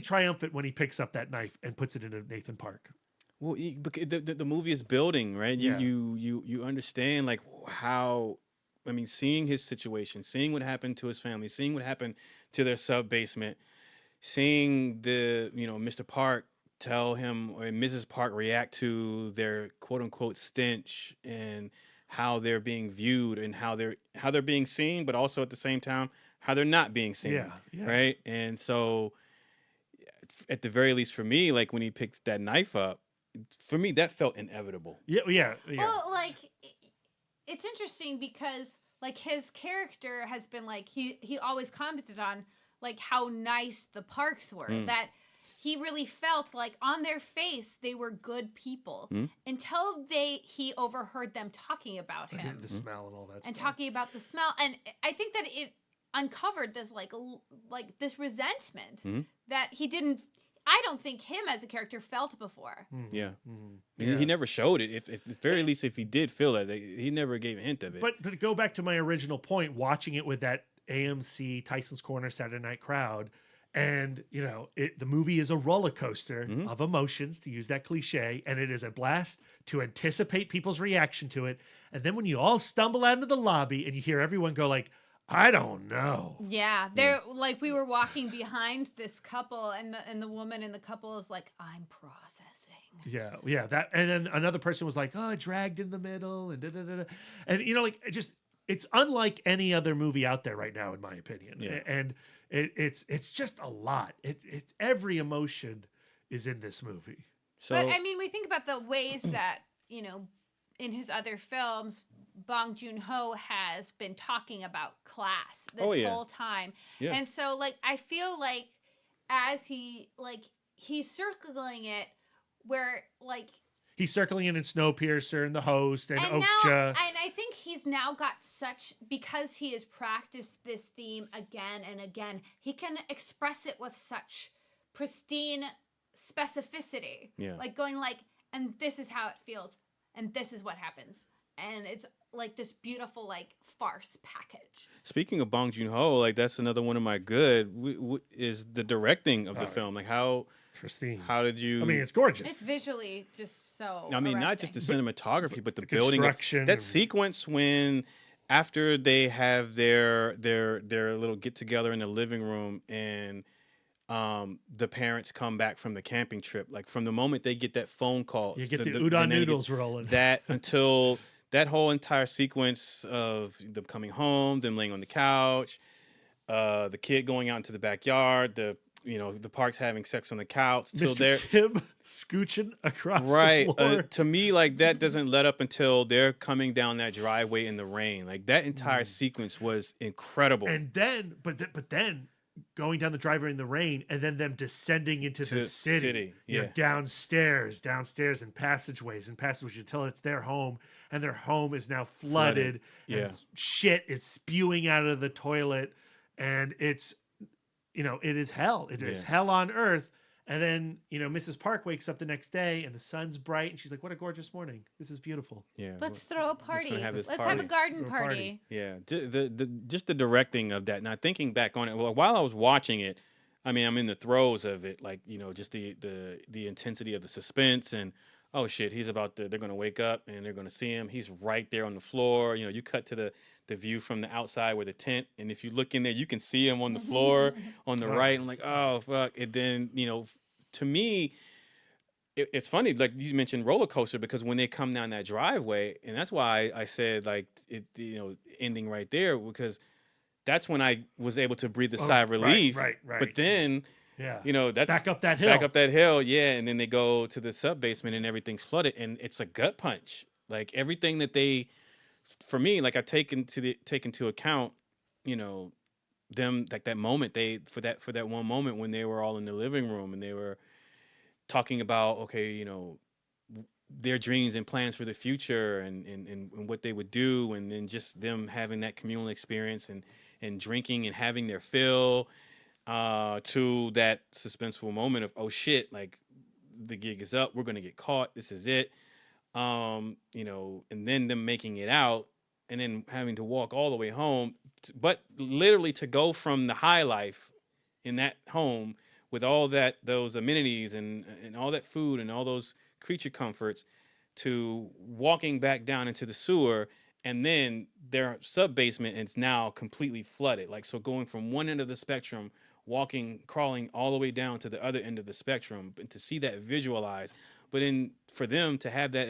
triumphant when he picks up that knife and puts it into Nathan Park. Well, the movie is building, right? Yeah. You understand like how. I mean, seeing his situation, seeing what happened to his family, seeing what happened to their sub basement, seeing Mr. Park tell him or Mrs. Park react to their quote unquote stench and how they're being viewed and how they're being seen, but also at the same time how they're not being seen. Yeah. Right. And so, at the very least for me, like when he picked that knife up, for me that felt inevitable. Yeah. Well, like, it's interesting because like his character has been like he always commented on like how nice the Parks were, that he really felt like on their face they were good people until he overheard them talking about him, The smell and all that and stuff. talking about the smell, and I think that it uncovered this like this resentment that I don't think him as a character felt before. Yeah. He never showed it. If at the very least, if he did feel it, he never gave a hint of it. But to go back to my original point, watching it with that AMC Tyson's Corner Saturday night crowd, and the movie is a roller coaster of emotions, to use that cliche, and it is a blast to anticipate people's reaction to it. And then when you all stumble out into the lobby and you hear everyone go like, I don't know. Yeah, they're like we were walking behind this couple, and the woman in the couple is like, "I'm processing." Yeah. That, and then another person was like, "Oh, dragged in the middle," and da-da-da-da. And it's unlike any other movie out there right now, in my opinion. Yeah. And it's just a lot. It's every emotion is in this movie. So, But I mean, we think about the ways that in his other films, Bong Joon Ho has been talking about class this whole time. Yeah. And so like I feel like as he's circling it where like He's circling in Snowpiercer and The Host and and Okja. now and I think he's now got because he has practiced this theme again and again, he can express it with such pristine specificity. Yeah. Like going like, and this is how it feels, and this is what happens. And it's like this beautiful like farce package. speaking of Bong Joon Ho, like that's another one of my is the directing of the film. Like how pristine. How did you? I mean, it's gorgeous. It's visually just so I mean, not just the arresting. cinematography, but the the building. construction. That sequence when after they have their little get together in the living room and the parents come back from the camping trip, like from the moment they get that phone call, You get the udon noodles rolling. That until that whole entire sequence of them coming home, them laying on the couch, the kid going out into the backyard, the Parks having sex on the couch, till Mr. they're Kim scooching across right. the floor. To me, like that doesn't let up until they're coming down that driveway in the rain. Like that entire sequence was incredible. And then, but then going down the driveway in the rain, and then them descending into the city. Yeah. Downstairs and passageways until it's their home, and their home is now flooded. Yeah. And shit is spewing out of the toilet, and it's it is hell. It is hell on earth. And then, Mrs. Park wakes up the next day and the sun's bright and she's like, what a gorgeous morning. This is beautiful. Yeah. Let's throw a party. Let's Let's party. have a garden Throw a party. party. Yeah. Just the directing of that. Now thinking back on it, well, while I was watching it, I mean, I'm in the throes of it, like, just the intensity of the suspense and, oh shit, they're going to wake up and they're going to see him. He's right there on the floor. You cut to the the view from the outside with a tent, and if you look in there, you can see him on the floor on the right. I'm like, oh fuck! And then to me, it's funny, like you mentioned roller coaster, because when they come down that driveway, and that's why I said like it, ending right there, because that's when I was able to breathe a sigh of relief. Right. But then, that's back up that hill. Yeah, and then they go to the sub basement and everything's flooded, and it's a gut punch. Like everything that they, for me, like I take into account, them, like that moment for that one moment when they were all in the living room and they were talking about, okay, their dreams and plans for the future and what they would do, and then just them having that communal experience and drinking and having their fill, to that suspenseful moment of, oh shit, like the gig is up, we're gonna get caught, this is it, and then them making it out and then having to walk all the way home, but literally to go from the high life in that home with all those amenities and all that food and all those creature comforts, to walking back down into the sewer, and then their sub basement is now completely flooded. Like, so going from one end of the spectrum, crawling all the way down to the other end of the spectrum, and to see that visualized, but then for them to have that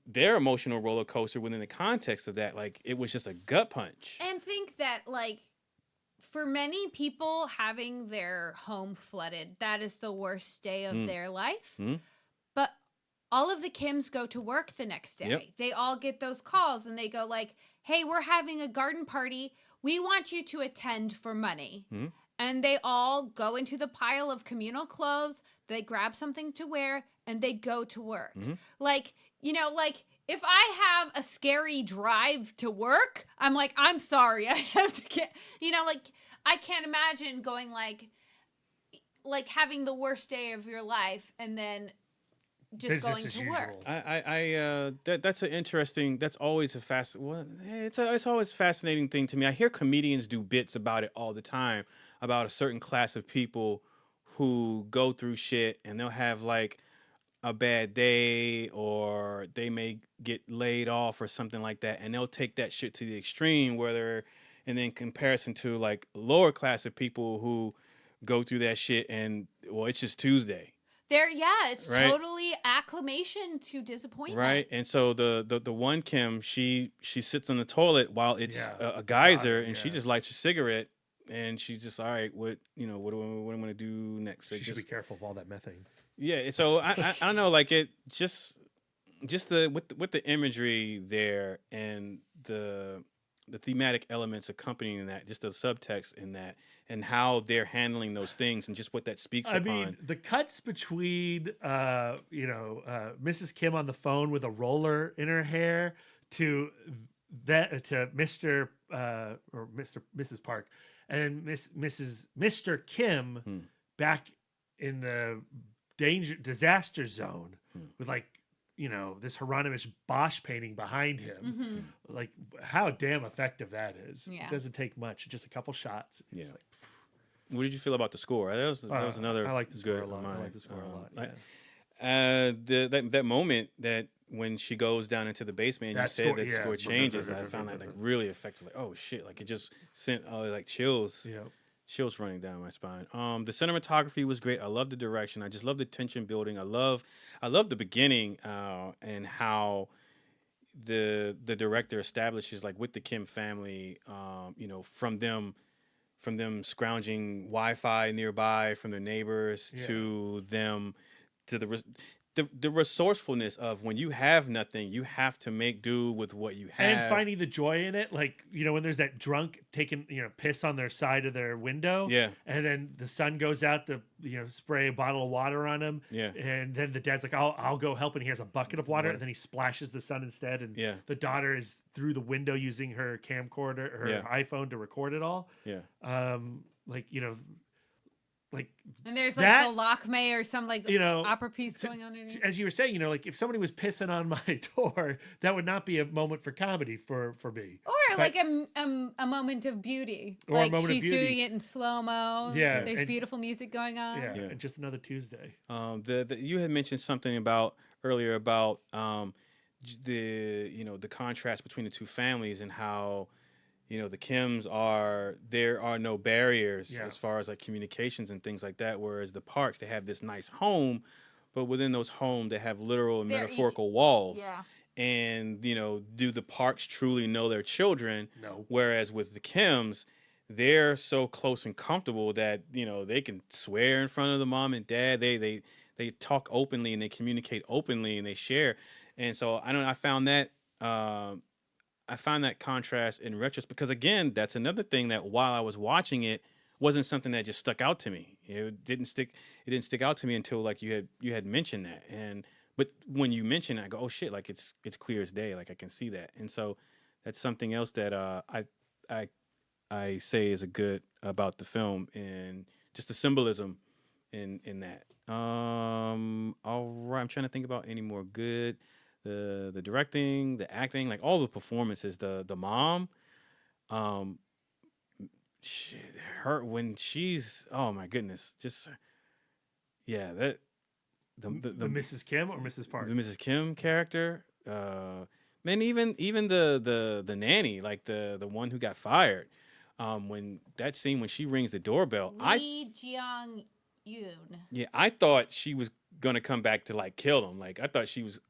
their emotional roller coaster within the context of that, like it was just a gut punch. And think that, like, for many people, having their home flooded, that is the worst day of their life. But all of the Kims go to work the next day. Yep. They all get those calls and they go like, hey, we're having a garden party. We want you to attend for money. And they all go into the pile of communal clothes. They grab something to wear and they go to work. Like, if I have a scary drive to work, I'm like, I'm sorry, I have to get, I can't imagine going like having the worst day of your life and then just Business going to work. That's an interesting. That's always it's always a fascinating thing to me. I hear comedians do bits about it all the time, about a certain class of people who go through shit and they'll have like a bad day, or they may get laid off or something like that, and they'll take that shit to the extreme, and then comparison to like lower class of people who go through that shit and, well, it's just Tuesday. It's right? Totally acclimation to disappointment. Right. And so the one Kim, she sits on the toilet while it's a geyser, and she just lights a cigarette, and she's just, all right, what am I going to do next? So She should be careful of all that methane. Yeah. So I don't know, like it just with the imagery there and the thematic elements accompanying that, just the subtext in that, and how they're handling those things, and just what that speaks upon. I mean, the cuts between, Mrs. Kim on the phone with a roller in her hair to Mr. Or Mrs. Park, and Mr. Kim back in the disaster zone with like, this Hieronymus Bosch painting behind him. Like, how damn effective that is. Yeah. It doesn't take much, just a couple shots. Yeah. It's like, what did you feel about the score? That was another. I like the score good a lot. line. I like the score a lot. That moment that when she goes down into the basement, and you said that score changes. I found that like really effective. Like, oh shit! Like it just sent like chills. Yeah. Chills running down my spine. The cinematography was great. I love the direction. I just love the tension building. I love the beginning and how the director establishes, like, with the Kim family, from them scrounging Wi-Fi nearby from their neighbors to them to the resourcefulness of, when you have nothing, you have to make do with what you have, and finding the joy in it. Like, when there's that drunk taking piss on their side of their window, and then the son goes out to spray a bottle of water on him, and then the dad's like, I'll go help, and he has a bucket of water, and then he splashes the son instead, and the daughter is through the window using her camcorder, her iPhone, to record it all. And there's like the Lockmay or some opera piece going on in it. As you were saying, like if somebody was pissing on my door, that would not be a moment for comedy for me. Or like a moment of beauty. Or like a moment of she's beauty. doing it in slow-mo. Yeah. There's beautiful music going on. Yeah. And just another Tuesday. You had mentioned something earlier about the contrast between the two families and how the Kims there are no barriers as far as like communications and things like that, whereas the Parks, they have this nice home, but within those homes they have literal and metaphorical walls. And do the Parks truly know their children? No. Whereas with the Kims, they're so close and comfortable that they can swear in front of the mom and dad. They talk openly and they communicate openly and they share. And so I found that contrast in retrospect, because again, that's another thing that while I was watching it wasn't something that just stuck out to me. It didn't stick out to me until like you had mentioned that. But when you mention it, I go, oh shit, like it's clear as day, like I can see that. And so that's something else that I say is a good about the film, and just the symbolism in that. All right, I'm trying to think about any more good. The directing, the acting, like all the performances. The mom, her when she's, oh my goodness, just that the Mrs. Kim or Mrs. Park? The Mrs. Kim character. Man, even the nanny, like the one who got fired. When that scene when she rings the doorbell, Lee Jeong Yoon. Yeah, I thought she was gonna come back to like kill him. Like I thought she's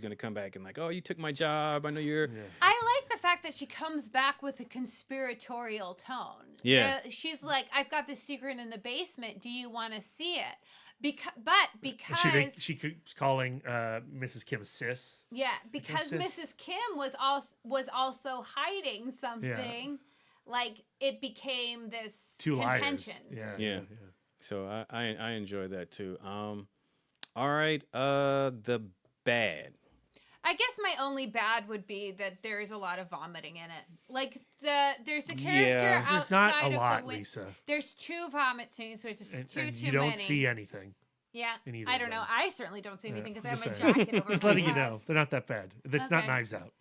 gonna come back and like, oh, you took my job. I know you're. Yeah. I like the fact that she comes back with a conspiratorial tone. Yeah. She's like, I've got this secret in the basement. Do you want to see it? Because she keeps calling Mrs. Kim sis. Yeah, because Mrs. Kim was also hiding something. Yeah. Like it became this two contention. Liars. Yeah. So I enjoy that too. All right, the bad. I guess my only bad would be that there is a lot of vomiting in it. Like there's the character outside there's not a of lot, the Lisa. There's 2 vomit scenes, which is too you many. You don't see anything. Yeah, I don't know. I certainly don't see anything because I have my jacket over. Just letting you know, they're not that bad. It's not Knives Out.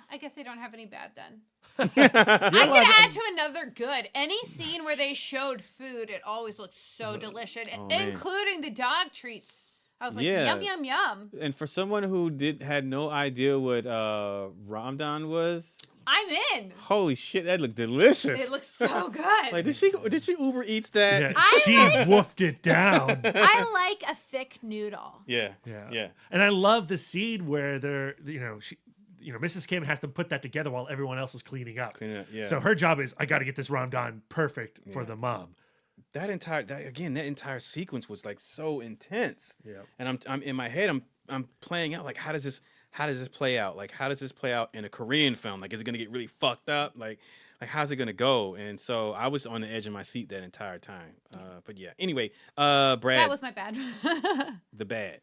I guess they don't have any bad then. I'm gonna add to another good. Any scene where they showed food, it always looked so delicious, including the dog treats. I was like, yum, yum, yum. And for someone who had no idea what Ramadan was, I'm in. Holy shit, that looked delicious. It looks so good. Like, did she Uber Eats that? Yeah, she woofed it down. I like a thick noodle. Yeah. And I love the scene where Mrs. Kim has to put that together while everyone else is cleaning up. So her job is, I got to get this Ramadan perfect for the mom. That entire sequence was like so intense. Yeah. And I'm in my head, I'm playing out like, how does this play out? Like, how does this play out in a Korean film? Like, is it gonna get really fucked up? Like how's it gonna go? And so I was on the edge of my seat that entire time. But yeah. Anyway, Brad. That was my bad. The bad.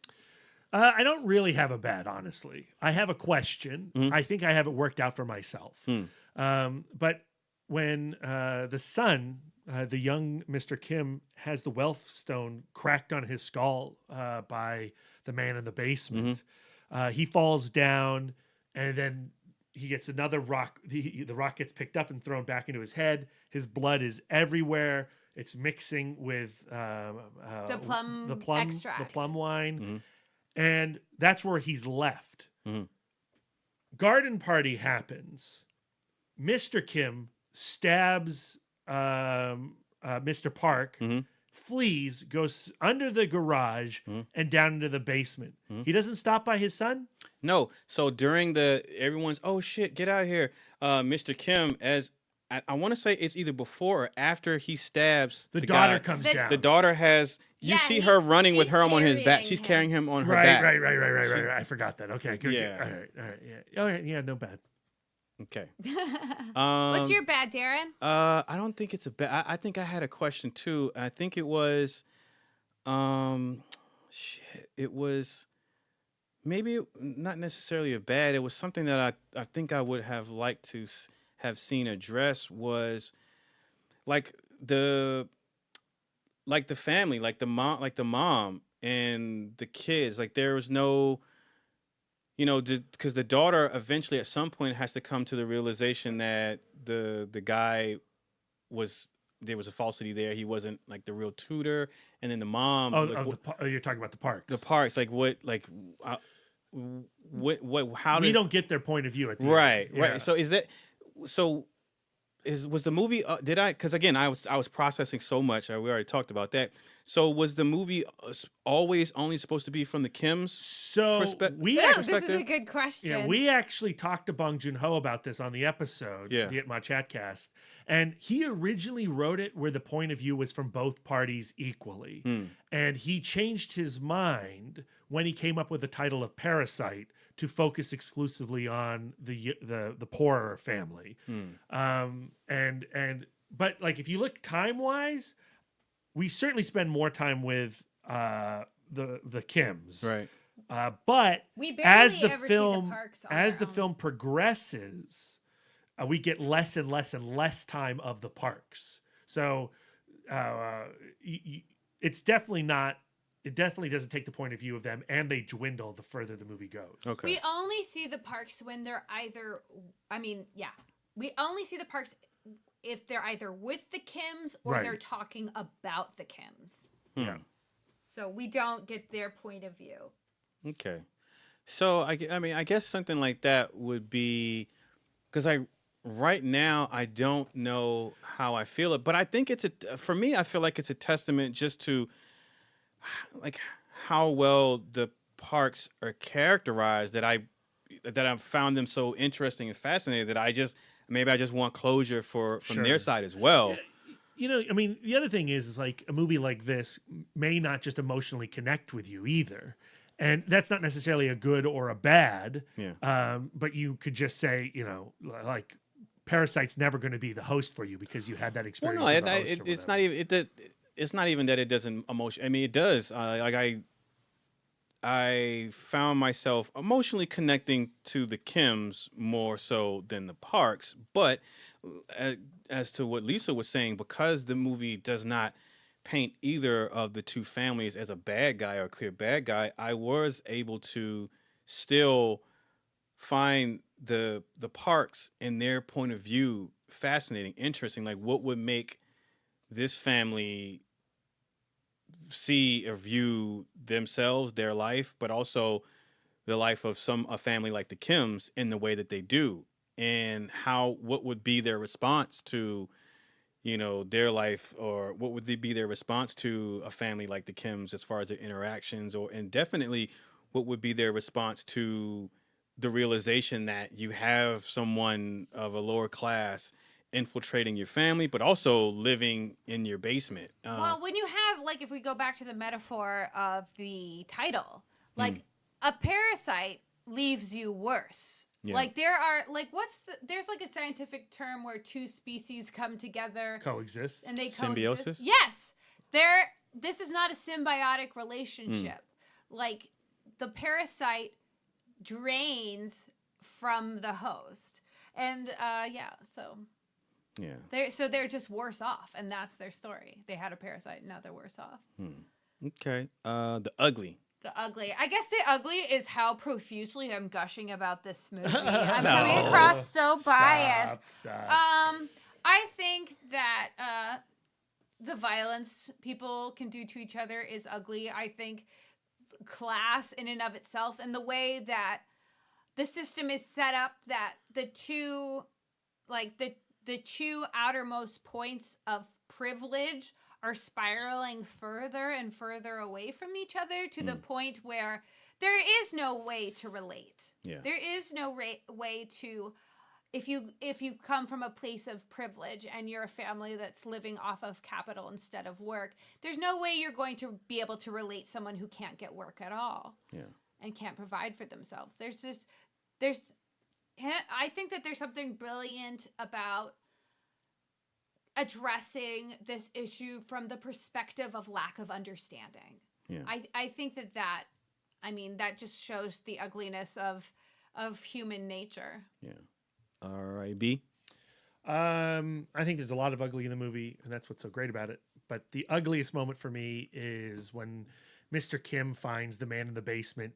I don't really have a bad, honestly. I have a question. Mm-hmm. I think I have it worked out for myself. But when the son, the young Mr. Kim, has the wealth stone cracked on his skull by the man in the basement, he falls down, and then he gets another rock. The rock gets picked up and thrown back into his head. His blood is everywhere. It's mixing with the plum extract. The plum wine. Mm-hmm. And that's where he's left. Mm-hmm. Garden party happens. Mr. Kim stabs Mr. Park, flees, goes under the garage and down into the basement. He doesn't stop by his son? No. So during everyone's, oh shit, get out of here. Mr. Kim, I want to say it's either before or after he stabs the daughter guy. Comes down. The daughter has... You see her running with her on his back. She's carrying him on her back. Right. I forgot that. Okay, good. Yeah. All right, yeah, no bad. Okay. What's your bad, Darren? I don't think it's a bad... I think I had a question, too. I think it was... It was... Maybe not necessarily a bad. It was something that I think I would have liked to have seen addressed was... Like the family, like the mom and the kids, like there was no, because the daughter eventually at some point has to come to the realization that the guy there was a falsity there. He wasn't like the real tutor. And then the mom. You're talking about the Parks. The Parks, how we did don't get their point of view at the right end. right? Yeah. So was the movie? Did I? Because again, I was processing so much. We already talked about that. So was the movie always only supposed to be from the Kims? So we Ooh, actually, this is a good question. yeah, we actually talked to Bong Joon Ho about this on the episode, Yeah. the Itma Chatcast, and he originally wrote it where the point of view was from both parties equally, and he changed his mind when he came up with the title of Parasite to focus exclusively on the poorer family, but like if you look time wise, we certainly spend more time with the Kims, Right. but We barely as the ever see the film Parks on as their the own. film progresses, we get less and less and less time of the Parks. So it's definitely not. It definitely doesn't take the point of view of them, and they dwindle the further the movie goes. Okay. We only see the Parks when they're either, we only see the Parks if they're either with the Kims or Right. they're talking about the Kims. Yeah. So we don't get their point of view. Okay. So I mean, I guess something like that would be because right now I don't know how I feel it, but I think for me I feel like it's a testament just to like how well the Parks are characterized that I found them so interesting and fascinating that I just want closure from their Sure. side as well. You know, I mean, the other thing is like a movie like this may not just emotionally connect with you either. And that's not necessarily a good or a bad. Yeah. But you could just say, you know, like Parasite's never going to be the host for you because you had that Well, experience. no, of a host or it's whatever. not even it's not even that it doesn't emotion. I mean, it does. I found myself emotionally connecting to the Kims more so than the Parks. But as to what Lisa was saying, because the movie does not paint either of the two families as a bad guy or a clear bad guy, I was able to still find the Parks and their point of view fascinating, interesting. Like, what would make this family see or view themselves, their life, but also the life of a family like the Kims in the way that they do, and what would be their response to, you know, their life, or what would be their response to a family like the Kims as far as their interactions, and definitely what would be their response to the realization that you have someone of a lower class infiltrating your family, but also living in your basement. Well, when you have, like, if we go back to the metaphor of the title, like, a parasite leaves you worse. Yeah. Like, there are, like, there's, like, a scientific term where two species come together. Coexist. And they Symbiosis? coexist. Yes. This is not a symbiotic relationship. Like, the parasite drains from the host. And, so... Yeah. They're just worse off, and that's their story. They had a parasite, and now they're worse off. Okay. The Ugly. The Ugly. I guess The Ugly is how profusely I'm gushing about this movie. I'm coming across so biased. Stop. I think that the violence people can do to each other is ugly. I think class in and of itself, and the way that the system is set up, that the two outermost points of privilege are spiraling further and further away from each other to the point where there is no way to relate. Yeah. There is no way to, if you come from a place of privilege and you're a family that's living off of capital instead of work, there's no way you're going to be able to relate someone who can't get work at all. Yeah. And can't provide for themselves. I think that there's something brilliant about addressing this issue from the perspective of lack of understanding. Yeah. I think that just shows the ugliness of human nature. Yeah. All right, B. I think there's a lot of ugly in the movie, and that's what's so great about it. But the ugliest moment for me is when Mr. Kim finds the man in the basement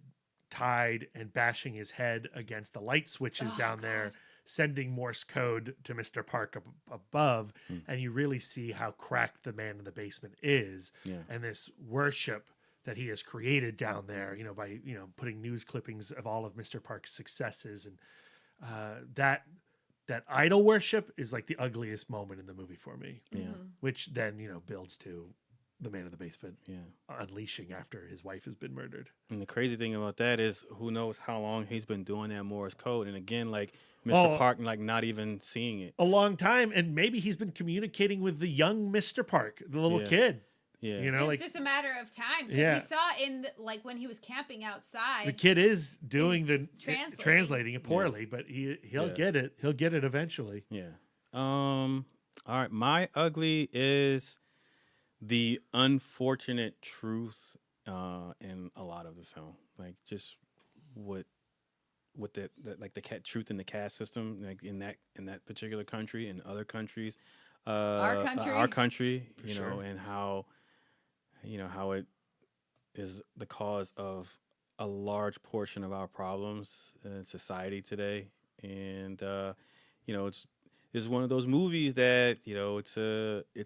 tied and bashing his head against the light switches down there, sending Morse code to Mr. Park up above. And you really see how cracked the man in the basement is. Yeah. And this worship that he has created down there, by putting news clippings of all of Mr. Park's successes, and that idol worship is like the ugliest moment in the movie for me. Yeah. Which then builds to the man in the basement Yeah. unleashing after his wife has been murdered. And the crazy thing about that is, who knows how long he's been doing that Morse code. And again, like Mr. Park, like not even seeing it. A long time, and maybe he's been communicating with the young Mr. Park, the little kid. Yeah. It's just a matter of time. Because we saw in when he was camping outside, the kid is doing translating it poorly, but he'll get it. He'll get it eventually. Yeah. All right. My ugly is the unfortunate truth in a lot of the film. Like just what the like the truth in the caste system, like in that particular country and other countries. Our country, know, and how how it is the cause of a large portion of our problems in society today. And it's one of those movies that it's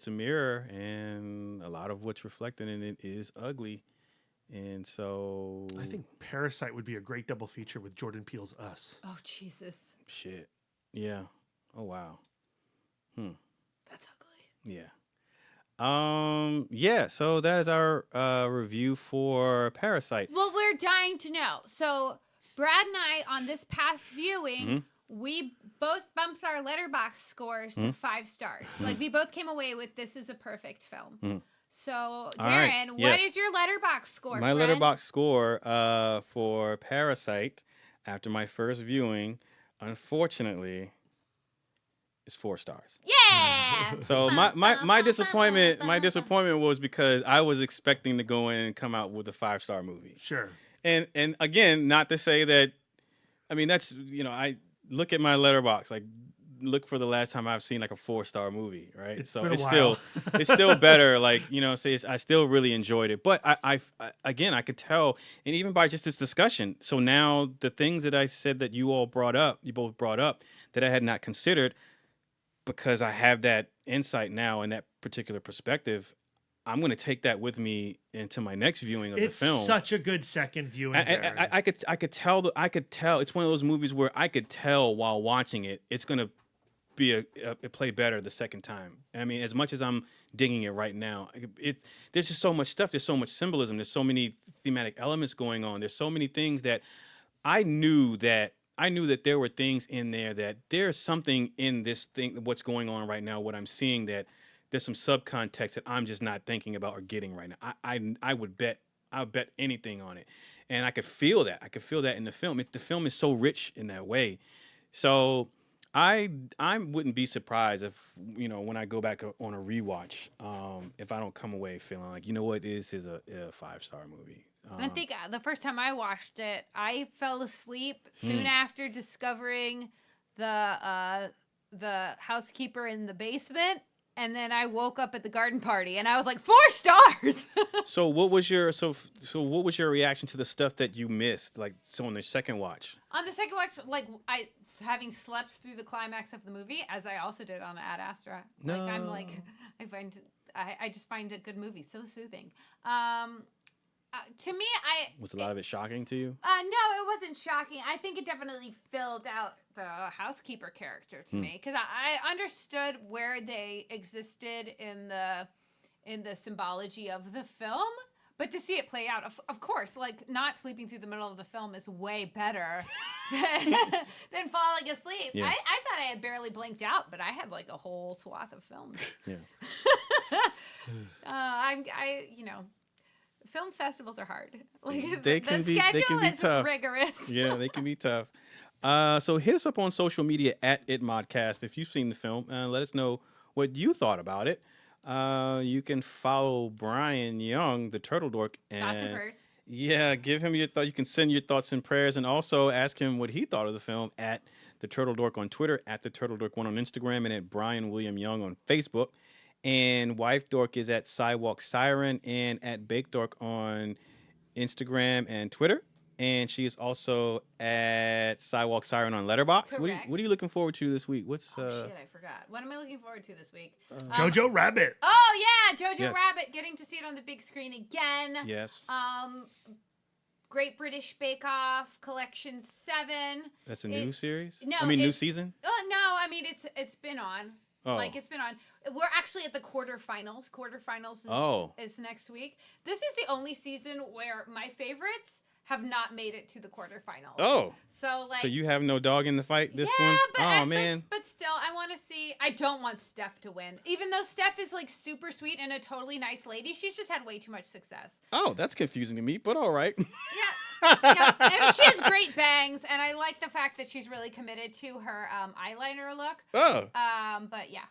a mirror, and a lot of what's reflected in it is ugly. And so I think Parasite would be a great double feature with Jordan Peele's Us. Oh Jesus! Shit. Yeah. Oh wow. That's ugly. Yeah. Yeah, so that is our review for Parasite. Well, we're dying to know. So Brad and I, on this past viewing, we both bumped our letterbox scores to 5 stars. Like, we both came away with this is a perfect film. So, Darren, what is your letterbox score? My letterbox score for Parasite after my first viewing, unfortunately, is 4 stars. Yeah. So my disappointment was because I was expecting to go in and come out with a 5-star movie. Sure. And again, not to say that, I mean, that's, I look at my letterbox, like look for the last time I've seen like a 4-star movie, right? It's still better. Like, I still really enjoyed it. But I again, I could tell, and even by just this discussion. So now the things that I said that you both brought up that I had not considered, because I have that insight now and that particular perspective, I'm going to take that with me into my next viewing of the film. It's such a good second viewing. I could tell. It's one of those movies where I could tell while watching it, it's going to be a play better the second time. I mean, as much as I'm digging it right now, there's just so much stuff. There's so much symbolism. There's so many thematic elements going on. There's so many things that I knew that there were things in there, that there's something in this thing, what's going on right now, what I'm seeing, that there's some subcontext that I'm just not thinking about or getting right now. I would bet anything on it. And I could feel that. I could feel that in the film. The film is so rich in that way. So I wouldn't be surprised if, when I go back on a rewatch, if I don't come away feeling like, this is a 5-star movie. I think the first time I watched it, I fell asleep soon after discovering the housekeeper in the basement, and then I woke up at the garden party, and I was like, 4 stars. So what was your reaction to the stuff that you missed? Like, so on the second watch? On the second watch, like having slept through the climax of the movie, as I also did on Ad Astra. No. Like I'm like, I just find a good movie so soothing. To me, was a lot of it shocking to you? No, it wasn't shocking. I think it definitely filled out the housekeeper character to me, because I understood where they existed in the symbology of the film, but to see it play out, of course, like not sleeping through the middle of the film is way better than falling asleep. Yeah. I thought I had barely blinked out, but I had like a whole swath of films. Yeah. Film festivals are hard. Like the schedule is tough. rigorous. Yeah, they can be tough. So hit us up on social media at ItModcast if you've seen the film. Let us know what you thought about it. You can follow Brian Young, the Turtle Dork. Thoughts and prayers. Yeah, give him your thoughts. You can send your thoughts and prayers, and also ask him what he thought of the film at the Turtle Dork on Twitter, at the Turtle Dork 1 on Instagram, and at Brian William Young on Facebook. And Wife Dork is at Sidewalk Siren and at Bake Dork on Instagram and Twitter. and she is also at Sidewalk Siren on Letterboxd. Correct. What are you looking forward to this week? What's Oh shit, I forgot. What am I looking forward to this week? Jojo Rabbit. Oh yeah, Jojo Yes. Rabbit. Getting to see it on the big screen again. Yes. Great British Bake Off Collection 7. That's a new series? No, I mean, new it's- season? No, I mean it's been on. Oh. Like it's been on. We're actually at the quarterfinals. Quarterfinals is next week. This is the only season where my favorites have not made it to the quarterfinals. Oh. So like. So you have no dog in the fight this yeah, one? but Man. But still, I want to see. I don't want Steph to win, even though Steph is like super sweet and a totally nice lady. She's just had way too much success. Oh, that's confusing to me, but all right. Yeah, and she has great bangs, and I like the fact that she's really committed to her eyeliner look. Oh. But yeah.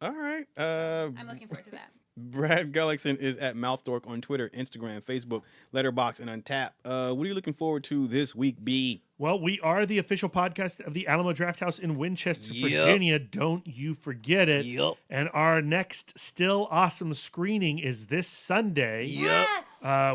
All right. I'm looking forward to that. Brad Gullickson is at Mouth Dork on Twitter, Instagram, Facebook, Letterboxd, and Untapped. What are you looking forward to this week, B? Well, we are the official podcast of the Alamo Drafthouse in Winchester, Yep. Virginia. Don't you forget it. Yep. And our next still awesome screening is this Sunday. Yes.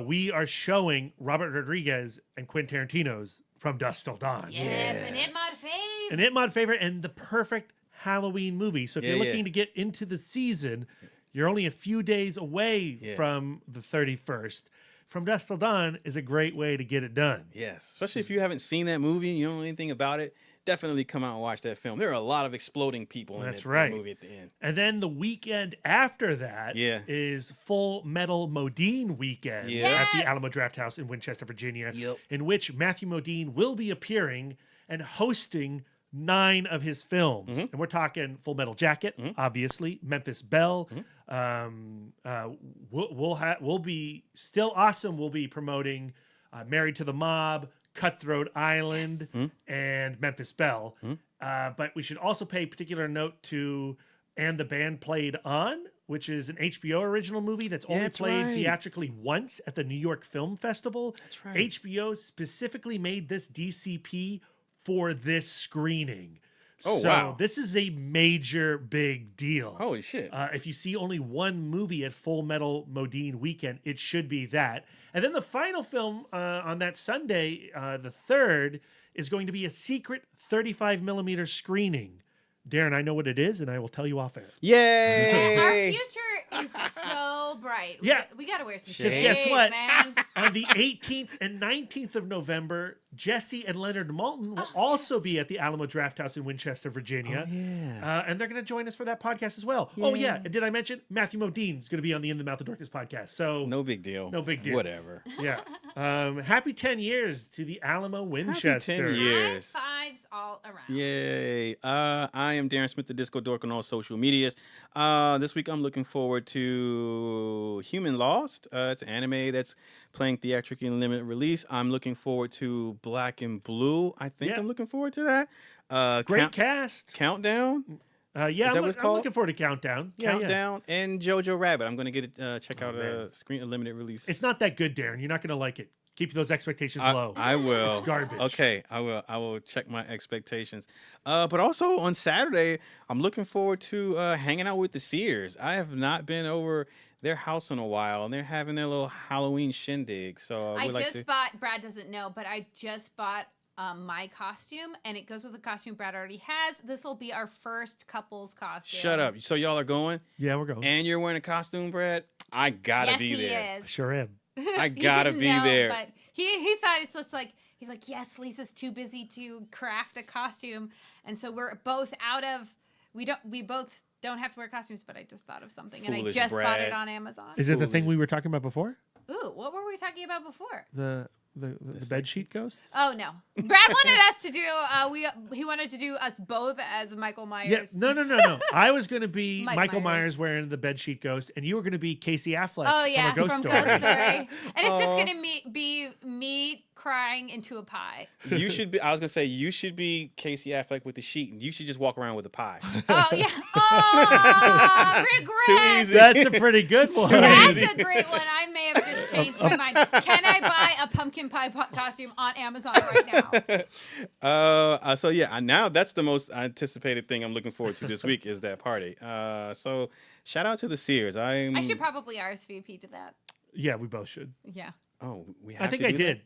We are showing Robert Rodriguez and Quentin Tarantino's From Dusk Till Dawn. Yes, an Itmod fave. An Itmod favorite and the perfect Halloween movie. So if Yeah, you're yeah. looking to get into the season, you're only a few days away Yeah. from the 31st. From Dusk Till Dawn is a great way to get it done. Yes. Especially if you haven't seen that movie and you don't know anything about it, definitely come out and watch that film. There are a lot of exploding people in That's that right. movie at the end. And then the weekend after that is Full Metal Modine weekend Yeah. at the Yes. Alamo Drafthouse in Winchester, Virginia, Yep. in which Matthew Modine will be appearing and hosting 9 of his films. And we're talking Full Metal Jacket, obviously, Memphis Belle. We'll be still awesome. We'll be promoting Married to the Mob, Cutthroat Island, and Memphis Belle. But we should also pay particular note to And the Band Played On, which is an HBO original movie that's only That's played right. theatrically once at the New York Film Festival. That's right. HBO specifically made this DCP for this screening. Oh, so wow. this is a major big deal. Holy shit. If you see only one movie at Full Metal Modine weekend, it should be that. And then the final film on that Sunday, the 3rd, is going to be a secret 35 millimeter screening. Darren, I know what it is, and I will tell you off air. Yay! Our future is so bright. Yeah. We got to wear some Because shades, guess what? man. On the 18th and 19th of November, Jesse and Leonard Maltin will also be at the Alamo Drafthouse in Winchester, Virginia. And they're going to join us for that podcast as well. Oh, yeah. And did I mention Matthew Modine's going to be on the In the Mouth of Darkness podcast? So No big deal. No big deal. Whatever. yeah. Happy 10 years to the Alamo Winchester. 10 years. High fives all around. Yay. I am Darren Smith, the Disco Dork on all social medias. This week I'm looking forward to Human Lost. It's an anime that's playing theatrically in limited release. I'm looking forward to Black and Blue. I think Yeah. I'm looking forward to that. Great cast. Countdown. Yeah, Is that I'm what it's called? looking forward to Countdown. Yeah, yeah. Countdown and Jojo Rabbit. I'm going to get it. Check out man. a limited release. It's not that good, Darren. You're not going to like it. Keep those expectations low. I will. It's garbage. Okay, I will check my expectations. But also on Saturday, I'm looking forward to hanging out with the Sears. I have not been over their house in a while, and they're having their little Halloween shindig. So I would like just to... bought, Brad doesn't know, but I just bought my costume, and it goes with the costume Brad already has. This will be our first couple's costume. Shut up. So y'all are going? Yeah, we're going. And you're wearing a costume, Brad? I gotta Yes, be he there. is. Sure am. I He gotta didn't be know, there. But he thought it's just like, he's like, yes, Lisa's too busy to craft a costume. And so we're both out of, we both don't have to wear costumes, but I just thought of something. And I Foolish just bought Brad. it on Amazon. Is it the thing we were talking about before? Ooh, what were we talking about before? The bed sheet ghosts? Oh no, Brad wanted us to do. He wanted to do us both as Michael Myers. Yeah, no. I was going to be Mike Michael Myers. Myers wearing the bedsheet ghost, and you were going to be Casey Affleck Oh yeah, from a Ghost from Story. Ghost Story. And it's just gonna be me crying into a pie. You should be. I was gonna say you should be Casey Affleck with the sheet, and you should just walk around with a pie. Oh yeah. Oh, regret. Too easy. That's a pretty good one. That's a great one. I may have just changed my mind. Can I buy a pumpkin pie costume on Amazon right now? So yeah, now that's the most anticipated thing I'm looking forward to this week is that party. So shout out to the Sears. I should probably RSVP to that. Yeah, we both should. Yeah. Oh, we have I think to I do did.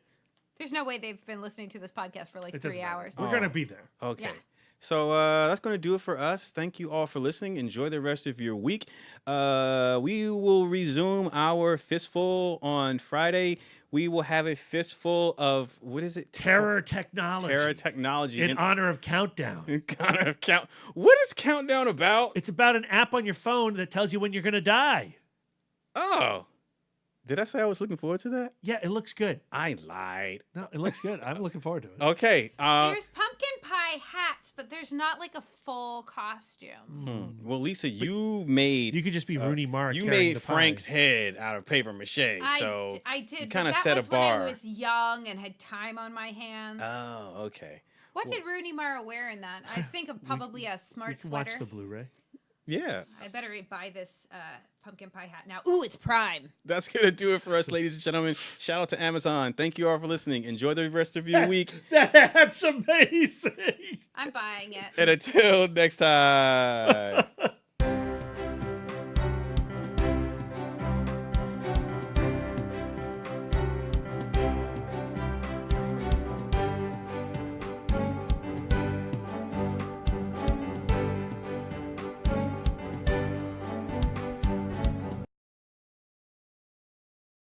There's no way they've been listening to this podcast for like It doesn't 3 matter. hours. We're gonna be there. Okay. Yeah. So that's going to do it for us. Thank you all for listening. Enjoy the rest of your week. We will resume our fistful on Friday. We will have a fistful of, what is it? Terror technology. Terror technology. In honor of Countdown. In honor of What is Countdown about? It's about an app on your phone that tells you when you're going to die. Oh. Did I say I was looking forward to that? Yeah, it looks good. I lied. No, it looks good. I'm looking forward to it. Okay. There's pumpkin pie hats, but there's not like a full costume. Well, Lisa, you made... You could just be Rooney Mara. You carrying made the pie. Frank's head out of paper mache, so... I did. You But kind of that set was a bar. when I was young and had time on my hands. Oh, okay. What did Rooney Mara wear in that? I think of probably a You smart can sweater. watch the Blu-ray. Yeah. I better buy this pumpkin pie hat now. Ooh, it's Prime. That's going to do it for us, ladies and gentlemen. Shout out to Amazon. Thank you all for listening. Enjoy the rest of your week. That's amazing. I'm buying it. And until next time.